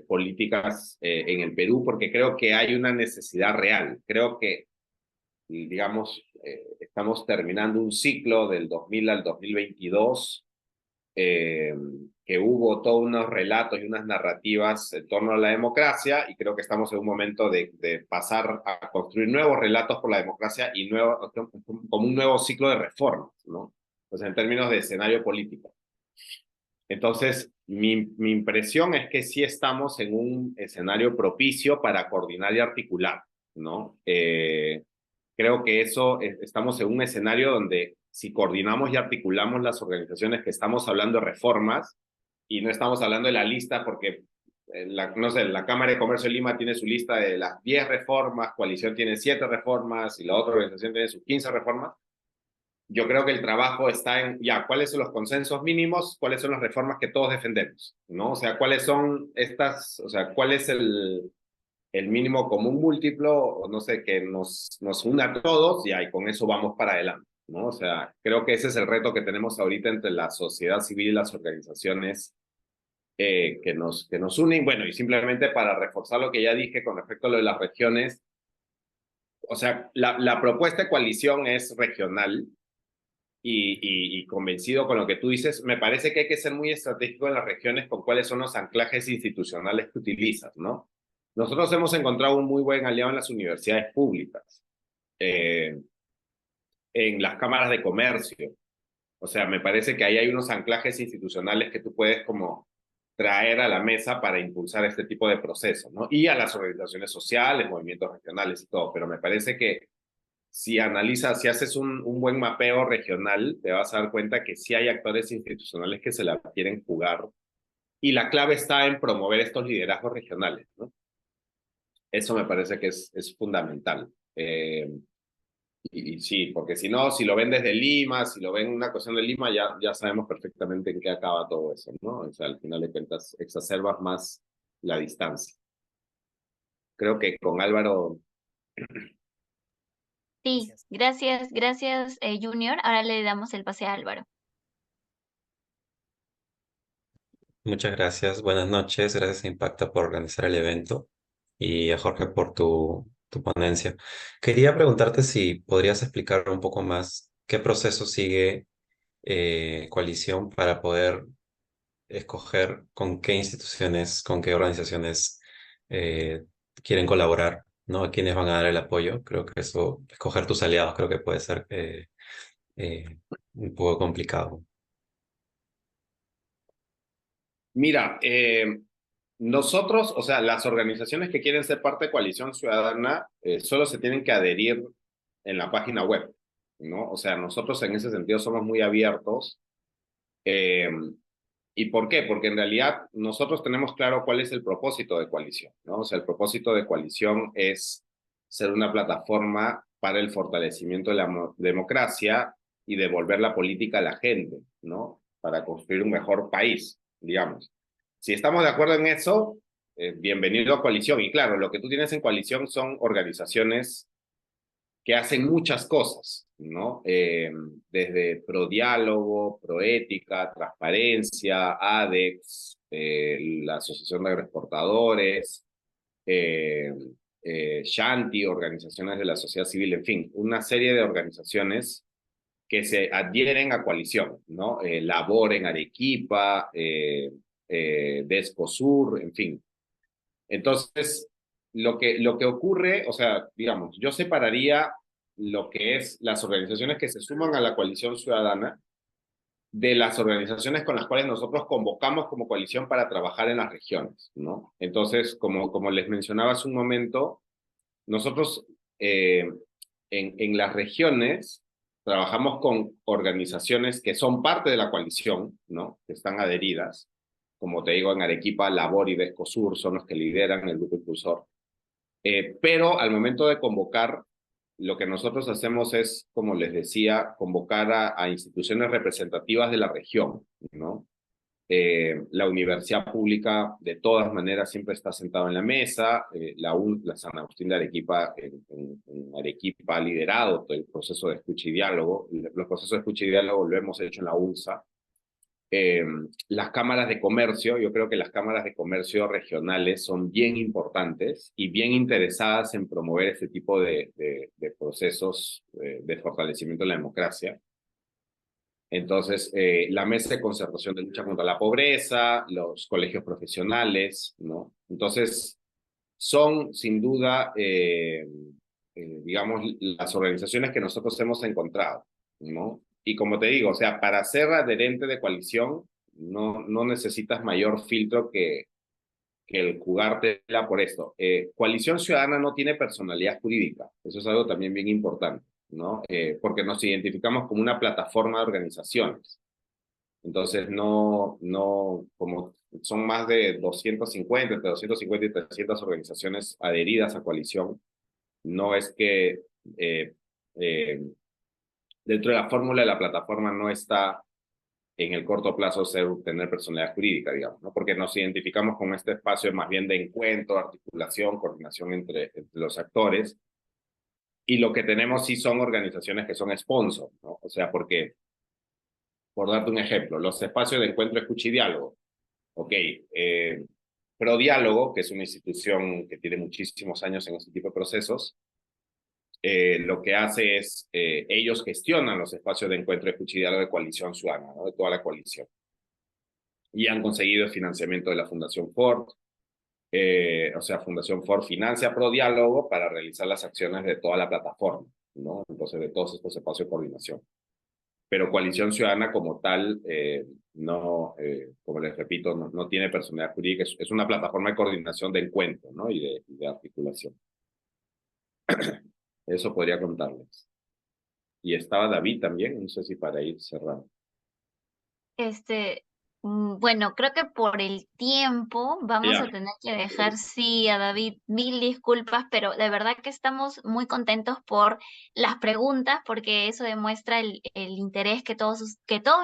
Políticas en el Perú, porque creo que hay una necesidad real. Creo que, digamos, estamos terminando un ciclo del 2000 al 2022, que hubo todos unos relatos y unas narrativas en torno a la democracia, y creo que estamos en un momento de pasar a construir nuevos relatos por la democracia y como un nuevo ciclo de reformas, ¿no? O sea, en términos de escenario político. Entonces, mi impresión es que sí estamos en un escenario propicio para coordinar y articular, ¿no? Creo que estamos en un escenario donde si coordinamos y articulamos las organizaciones que estamos hablando de reformas, y no estamos hablando de la lista porque, no sé, la Cámara de Comercio de Lima tiene su lista de las 10 reformas, Coalición tiene 7 reformas y la otra organización tiene sus 15 reformas. Yo creo que el trabajo está en, ya, ¿cuáles son los consensos mínimos? ¿Cuáles son las reformas que todos defendemos? ¿No? O sea, ¿cuáles son estas, o sea, cuál es el mínimo común múltiplo, o no sé, que nos una a todos y ahí con eso vamos para adelante, ¿no? O sea, creo que ese es el reto que tenemos ahorita entre la sociedad civil y las organizaciones que nos unen. Bueno, y simplemente para reforzar lo que ya dije con respecto a lo de las regiones, o sea, la propuesta de coalición es regional, y convencido con lo que tú dices, me parece que hay que ser muy estratégico en las regiones con cuáles son los anclajes institucionales que utilizas, ¿no? Nosotros hemos encontrado un muy buen aliado en las universidades públicas, en las cámaras de comercio. O sea, me parece que ahí hay unos anclajes institucionales que tú puedes como traer a la mesa para impulsar este tipo de procesos, ¿no? Y a las organizaciones sociales, movimientos regionales y todo, pero me parece que si analizas, si haces un buen mapeo regional, te vas a dar cuenta que sí hay actores institucionales que se la quieren jugar, y la clave está en promover estos liderazgos regionales, ¿no? Eso me parece que es fundamental. Y sí, porque si no, si lo ven desde Lima, si lo ven una cuestión de Lima, ya sabemos perfectamente en qué acaba todo eso, ¿no? O sea, al final de cuentas, exacerbas más la distancia. Creo que con Álvaro... Sí, gracias, Junior. Ahora le damos el pase a Álvaro. Muchas gracias, buenas noches, gracias a Impacta por organizar el evento y a Jorge por tu ponencia. Quería preguntarte si podrías explicar un poco más qué proceso sigue Coalición para poder escoger con qué instituciones, con qué organizaciones eh, quieren colaborar, ¿no? A quiénes van a dar el apoyo. Creo que eso, escoger tus aliados, creo que puede ser eh, un poco complicado. Mira, nosotros, o sea, las organizaciones que quieren ser parte de Coalición Ciudadana solo se tienen que adherir en la página web, ¿no? O sea, nosotros en ese sentido somos muy abiertos. eh, ¿Y por qué? Porque en realidad nosotros tenemos claro cuál es el propósito de Coalición, ¿no? O sea, el propósito de Coalición es ser una plataforma para el fortalecimiento de la democracia y devolver la política a la gente, ¿no? Para construir un mejor país, digamos. Si estamos de acuerdo en eso, bienvenido a Coalición. Y claro, lo que tú tienes en Coalición son organizaciones que hacen muchas cosas, ¿no? Desde Prodiálogo, Proética, Transparencia, ADEX, la Asociación de Agroexportadores, Shanti, organizaciones de la sociedad civil, en fin, una serie de organizaciones que se adhieren a Coalición, ¿no? Labor en Arequipa, Descosur, en fin. Entonces, lo que ocurre, o sea, digamos, yo separaría lo que es las organizaciones que se suman a la Coalición Ciudadana de las organizaciones con las cuales nosotros convocamos como coalición para trabajar en las regiones, ¿no? Entonces, como les mencionaba hace un momento, nosotros en las regiones trabajamos con organizaciones que son parte de la coalición, ¿no? Que están adheridas. Como te digo, en Arequipa, Labor y Descosur son los que lideran el grupo impulsor. Pero al momento de convocar, lo que nosotros hacemos es, como les decía, convocar a instituciones representativas de la región, ¿no? La universidad pública, de todas maneras, siempre está sentada en la mesa. La San Agustín de Arequipa, en Arequipa, ha liderado todo el proceso de escucha y diálogo. Los procesos de escucha y diálogo lo hemos hecho en la ULSA. Eh, las cámaras de comercio, yo creo que las cámaras de comercio regionales son bien importantes y bien interesadas en promover este tipo de procesos de fortalecimiento de la democracia. Entonces, la mesa de concertación de lucha contra la pobreza, los colegios profesionales, ¿no? Entonces, son sin duda, digamos, las organizaciones que nosotros hemos encontrado, ¿no? Y como te digo, o sea, para ser adherente de coalición, no necesitas mayor filtro que el jugártela por esto. Coalición Ciudadana no tiene personalidad jurídica, eso es algo también bien importante, ¿no? Porque nos identificamos como una plataforma de organizaciones. Entonces, como son más de 250, entre 250 y 300 organizaciones adheridas a coalición, no es que eh, eh, dentro de la fórmula de la plataforma no está en el corto plazo tener personalidad jurídica, digamos, ¿no? Porque nos identificamos con este espacio más bien de encuentro, articulación, coordinación entre los actores, y lo que tenemos sí son organizaciones que son sponsor, ¿no? O sea, porque, por darte un ejemplo, los espacios de encuentro, escucha y diálogo, ok, Prodiálogo, que es una institución que tiene muchísimos años en este tipo de procesos, lo que hace es, ellos gestionan los espacios de encuentro, escucha y diálogo de Coalición Ciudadana, ¿no? De toda la coalición. Y han conseguido el financiamiento de la Fundación Ford, o sea, Fundación Ford financia Prodiálogo para realizar las acciones de toda la plataforma, ¿no? Entonces, de todos estos espacios de coordinación. Pero Coalición Ciudadana como tal, como les repito, no tiene personalidad jurídica, es una plataforma de coordinación de encuentro, ¿no? Y de articulación. Eso podría contarles. Y estaba David también, no sé si para ir cerrando. Este, bueno, creo que por el tiempo vamos Ya, a tener que dejar, sí, a David, mil disculpas, pero de verdad que estamos muy contentos por las preguntas, porque eso demuestra el interés que todos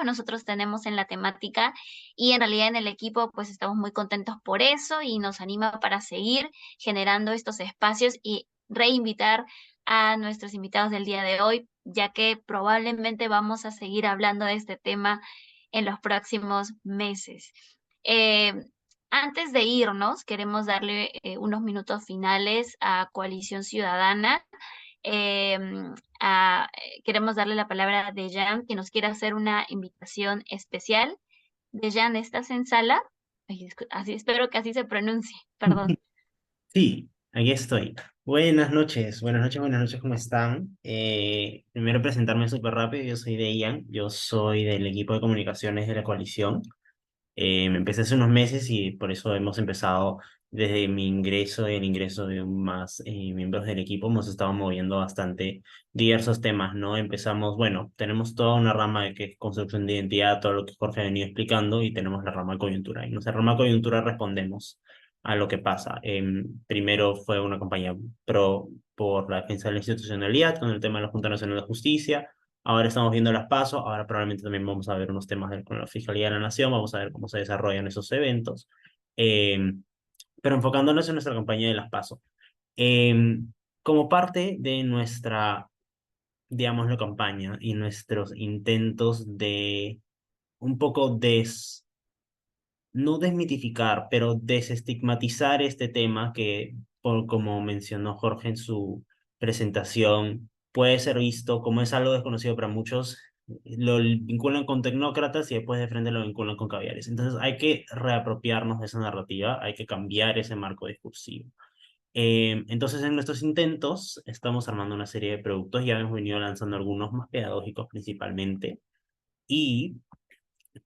nosotros tenemos en la temática y en realidad en el equipo pues estamos muy contentos por eso y nos anima para seguir generando estos espacios y reinvitar a nuestros invitados del día de hoy, ya que probablemente vamos a seguir hablando de este tema en los próximos meses. Eh, Antes de irnos, queremos darle unos minutos finales a Coalición Ciudadana. Eh, Queremos darle la palabra a Dejan, que nos quiere hacer una invitación especial. Dejan, ¿estás en sala? Ay, así espero que así se pronuncie, perdón. Sí, aquí estoy. Buenas noches, ¿cómo están? Primero presentarme súper rápido, yo soy Ian, yo soy del equipo de comunicaciones de la coalición. Me empecé hace unos meses y por eso hemos empezado desde mi ingreso y el ingreso de más miembros del equipo, hemos estado moviendo bastante diversos temas, ¿no? Empezamos, bueno, tenemos toda una rama de que es construcción de identidad, todo lo que Jorge ha venido explicando, y tenemos la rama de coyuntura. Y en nuestra rama de coyuntura respondemos a lo que pasa. Primero fue una campaña por la defensa de la institucionalidad con el tema de la Junta Nacional de Justicia. Ahora estamos viendo las PASO, ahora probablemente también vamos a ver unos temas con la Fiscalía de la Nación, vamos a ver cómo se desarrollan esos eventos, eh, pero enfocándonos en nuestra campaña de las PASO. Eh, Como parte de nuestra, digamos, la campaña y nuestros intentos de un poco no desmitificar, pero desestigmatizar este tema que, como mencionó Jorge en su presentación, puede ser visto como es algo desconocido para muchos, lo vinculan con tecnócratas y después de frente lo vinculan con caviares. Entonces hay que reapropiarnos de esa narrativa, hay que cambiar ese marco discursivo. Entonces en nuestros intentos estamos armando una serie de productos, ya hemos venido lanzando algunos más pedagógicos principalmente, y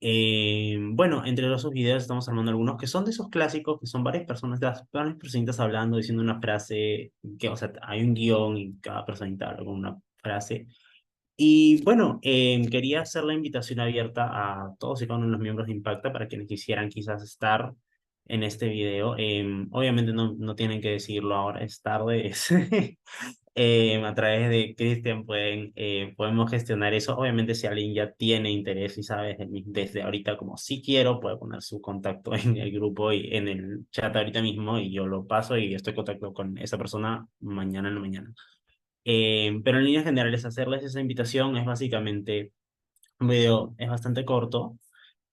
bueno, entre los videos estamos armando algunos que son de esos clásicos, que son varias personitas hablando, diciendo una frase, que, o sea, hay un guión y cada personita habla con una frase. Y bueno, quería hacer la invitación abierta a todos y cada uno de los miembros de Impacta para quienes quisieran quizás estar en este video. Obviamente no tienen que decirlo ahora, es tarde. A través de Cristian podemos gestionar eso. Obviamente si alguien ya tiene interés y sabe desde ahorita como si quiero, puede poner su contacto en el grupo y en el chat ahorita mismo y yo lo paso y estoy en contacto con esa persona mañana en la mañana. Pero en líneas generales hacerles esa invitación es básicamente un video, es bastante corto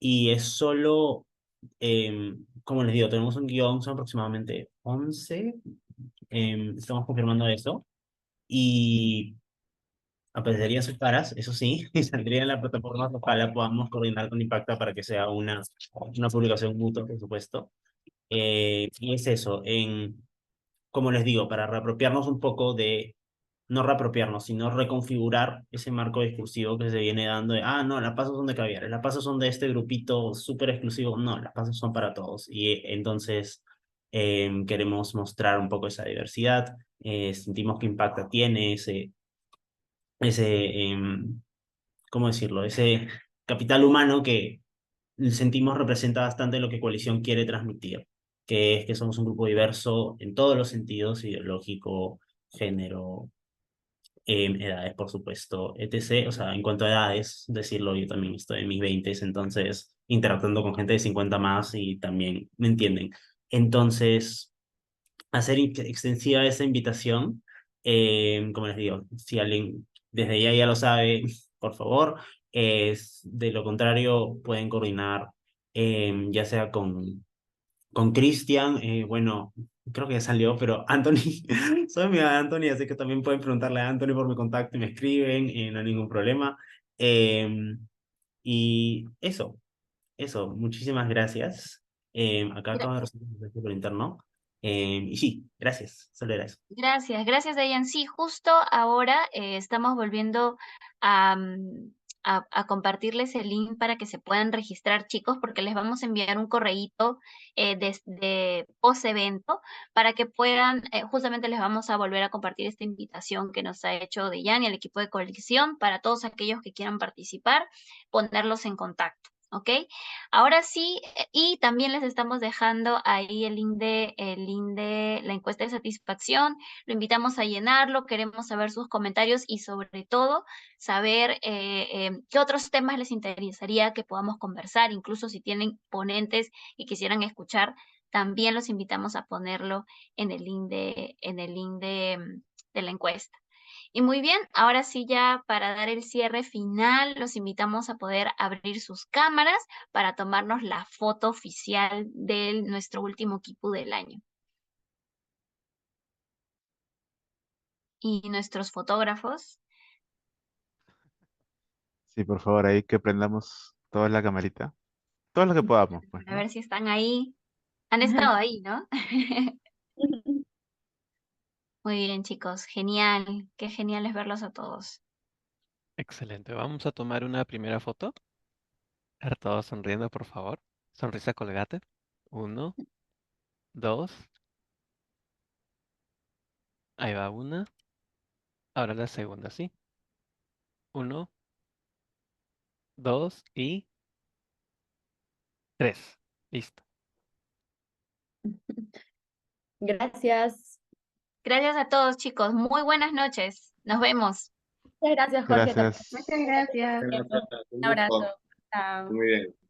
y es solo, como les digo, tenemos un guión, son aproximadamente 11, estamos confirmando eso, y aparecerían sus caras, eso sí, y saldría en la plataforma, ojalá podamos coordinar con Impacta para que sea una publicación mutua, por supuesto. Y es eso, como les digo, para reapropiarnos un poco no reapropiarnos, sino reconfigurar ese marco discursivo que se viene dando de, no, las pasos son de caviares, las pasos son de este grupito súper exclusivo, no, las pasos son para todos. Y entonces queremos mostrar un poco esa diversidad, sentimos que Impacta tiene ese, ¿cómo decirlo? Ese capital humano que sentimos representa bastante lo que Coalición quiere transmitir, que es que somos un grupo diverso en todos los sentidos, ideológico, género, edades, por supuesto, etc. O sea, en cuanto a edades, decirlo, yo también estoy en mis 20, entonces interactuando con gente de 50 más y también me entienden. Entonces, hacer extensiva esa invitación, como les digo, si alguien desde ya lo sabe, por favor, de lo contrario pueden coordinar ya sea con Cristian, bueno, creo que ya salió, pero Anthony, soy amiga de Anthony, así que también pueden preguntarle a Anthony por mi contacto y me escriben, no hay ningún problema. Y eso, muchísimas gracias. Acá acabo de recibir un mensaje por interno. Y sí, gracias, solo era eso. Gracias, Dayan. Sí, justo ahora estamos volviendo a, a compartirles el link para que se puedan registrar, chicos, porque les vamos a enviar un correíto de post-evento para que puedan, justamente les vamos a volver a compartir esta invitación que nos ha hecho Dayan y el equipo de coalición para todos aquellos que quieran participar, ponerlos en contacto. ¿Ok? Ahora sí, y también les estamos dejando ahí el link de la encuesta de satisfacción. Lo invitamos a llenarlo, queremos saber sus comentarios y sobre todo saber qué otros temas les interesaría que podamos conversar, incluso si tienen ponentes y quisieran escuchar, también los invitamos a ponerlo en el link de la encuesta. Y muy bien, ahora sí ya para dar el cierre final, los invitamos a poder abrir sus cámaras para tomarnos la foto oficial de nuestro último Kipu del año. Y nuestros fotógrafos, Sí, por favor, ahí que prendamos toda la camarita. Todo lo que podamos, pues, a ¿no? ver si están ahí. Han estado ahí, ¿no? Muy bien, chicos, genial. Qué genial es verlos a todos. Excelente. Vamos a tomar una primera foto. A ver, todos sonriendo, por favor. Sonrisa colgate. 1, 2. Ahí va una. Ahora la segunda, ¿sí? 1, 2 y 3. Listo. Gracias. Gracias a todos, chicos. Muy buenas noches. Nos vemos. Muchas gracias, Jorge. Gracias. Muchas gracias. Gracias, un Un abrazo. gusto. Chao. Muy bien.